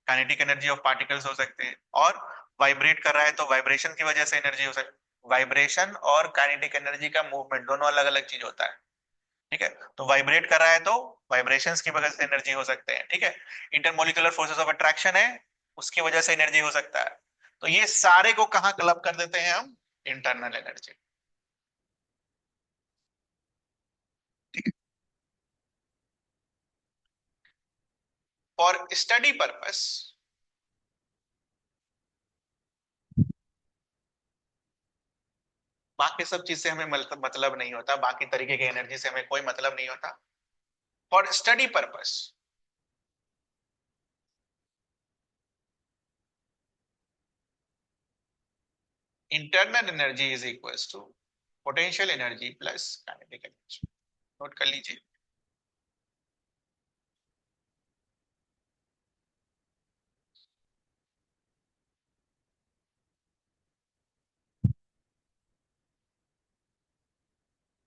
काइनेटिक एनर्जी ऑफ पार्टिकल्स हो सकते हैं, और वाइब्रेट कर रहा है तो वाइब्रेशन की वजह से एनर्जी हो सकती है। वाइब्रेशन और काइनेटिक एनर्जी का मूवमेंट दोनों अलग अलग चीज होता है। ठीक है, तो वाइब्रेट कर रहा है तो वाइब्रेशंस की वजह से एनर्जी हो सकते हैं। ठीक है, इंटरमोलिकुलर फोर्सेस ऑफ अट्रैक्शन है, उसकी वजह से एनर्जी हो सकता है। तो ये सारे को कहाँ क्लब कर देते हैं हम? Internal energy. ठीक है, फॉर स्टडी पर्पस बाकी सब चीज से हमें मतलब नहीं होता, बाकी तरीके की एनर्जी से हमें कोई मतलब नहीं होता। For study purpose internal energy is equals to potential energy plus kinetic energy. Note कर लीजिए।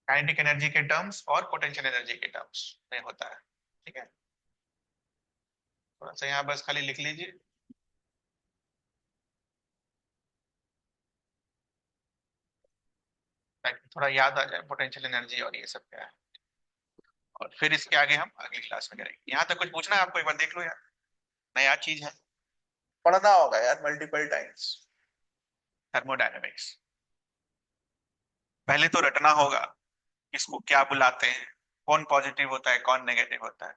काइनेटिक एनर्जी के टर्म्स और पोटेंशियल एनर्जी के टर्म्स में होता है। ठीक है, थोड़ा सा यहाँ बस खाली लिख लीजिए ताकि थोड़ा याद आ जाए पोटेंशियल एनर्जी और ये सब क्या है। और फिर इसके आगे हम अगली क्लास में करेंगे। यहाँ तक कुछ पूछना है आपको? एक बार देख लो यार, नया चीज है, पढ़ना होगा यार मल्टीपल टाइम्स। थर्मोडायनेमिक्स पहले तो रटना होगा, इसको क्या बुलाते हैं, कौन पॉजिटिव होता है कौन नेगेटिव होता है,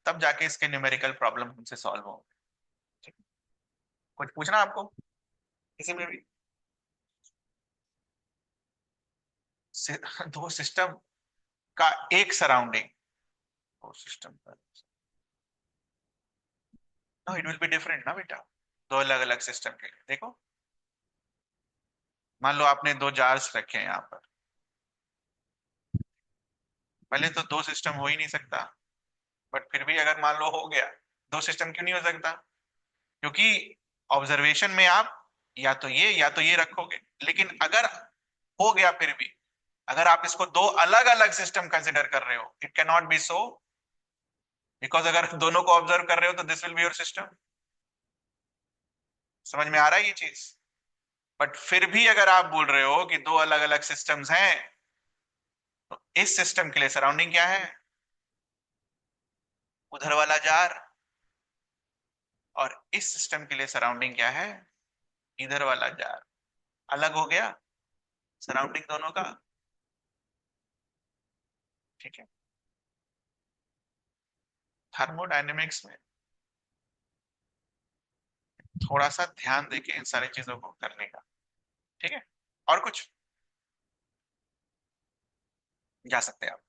तब जाके इसके न्यूमेरिकल प्रॉब्लम हमसे सॉल्व होंगे। ठीक? कुछ पूछना आपको किसी में भी? दो सिस्टम का एक सराउंडिंग, दो सिस्टम का, no it will be different ना बेटा। दो अलग अलग सिस्टम के लिए देखो, मान लो आपने दो जार्स रखे हैं यहाँ पर, पहले तो दो सिस्टम हो ही नहीं सकता, बट फिर भी अगर मान लो हो गया, दो सिस्टम क्यों नहीं हो सकता? क्योंकि ऑब्जर्वेशन में आप या तो ये रखोगे, लेकिन अगर हो गया फिर भी, अगर आप इसको दो अलग अलग सिस्टम कंसिडर कर रहे हो, it can not be so, because अगर दोनों को ऑब्जर्व कर रहे हो तो this will be your system. समझ में आ रहा है ये चीज? बट फिर भी अगर आप बोल रहे हो कि दो अलग अलग सिस्टम्स हैं, तो इस सिस्टम के लिए सराउंडिंग क्या है? उधर वाला जार, और इस सिस्टम के लिए सराउंडिंग क्या है? इधर वाला जार। अलग हो गया सराउंडिंग दोनों का। ठीक है, थर्मोडायनेमिक्स में थोड़ा सा ध्यान देके इन सारी चीजों को करने का। ठीक है, और कुछ? जा सकते हैं आप।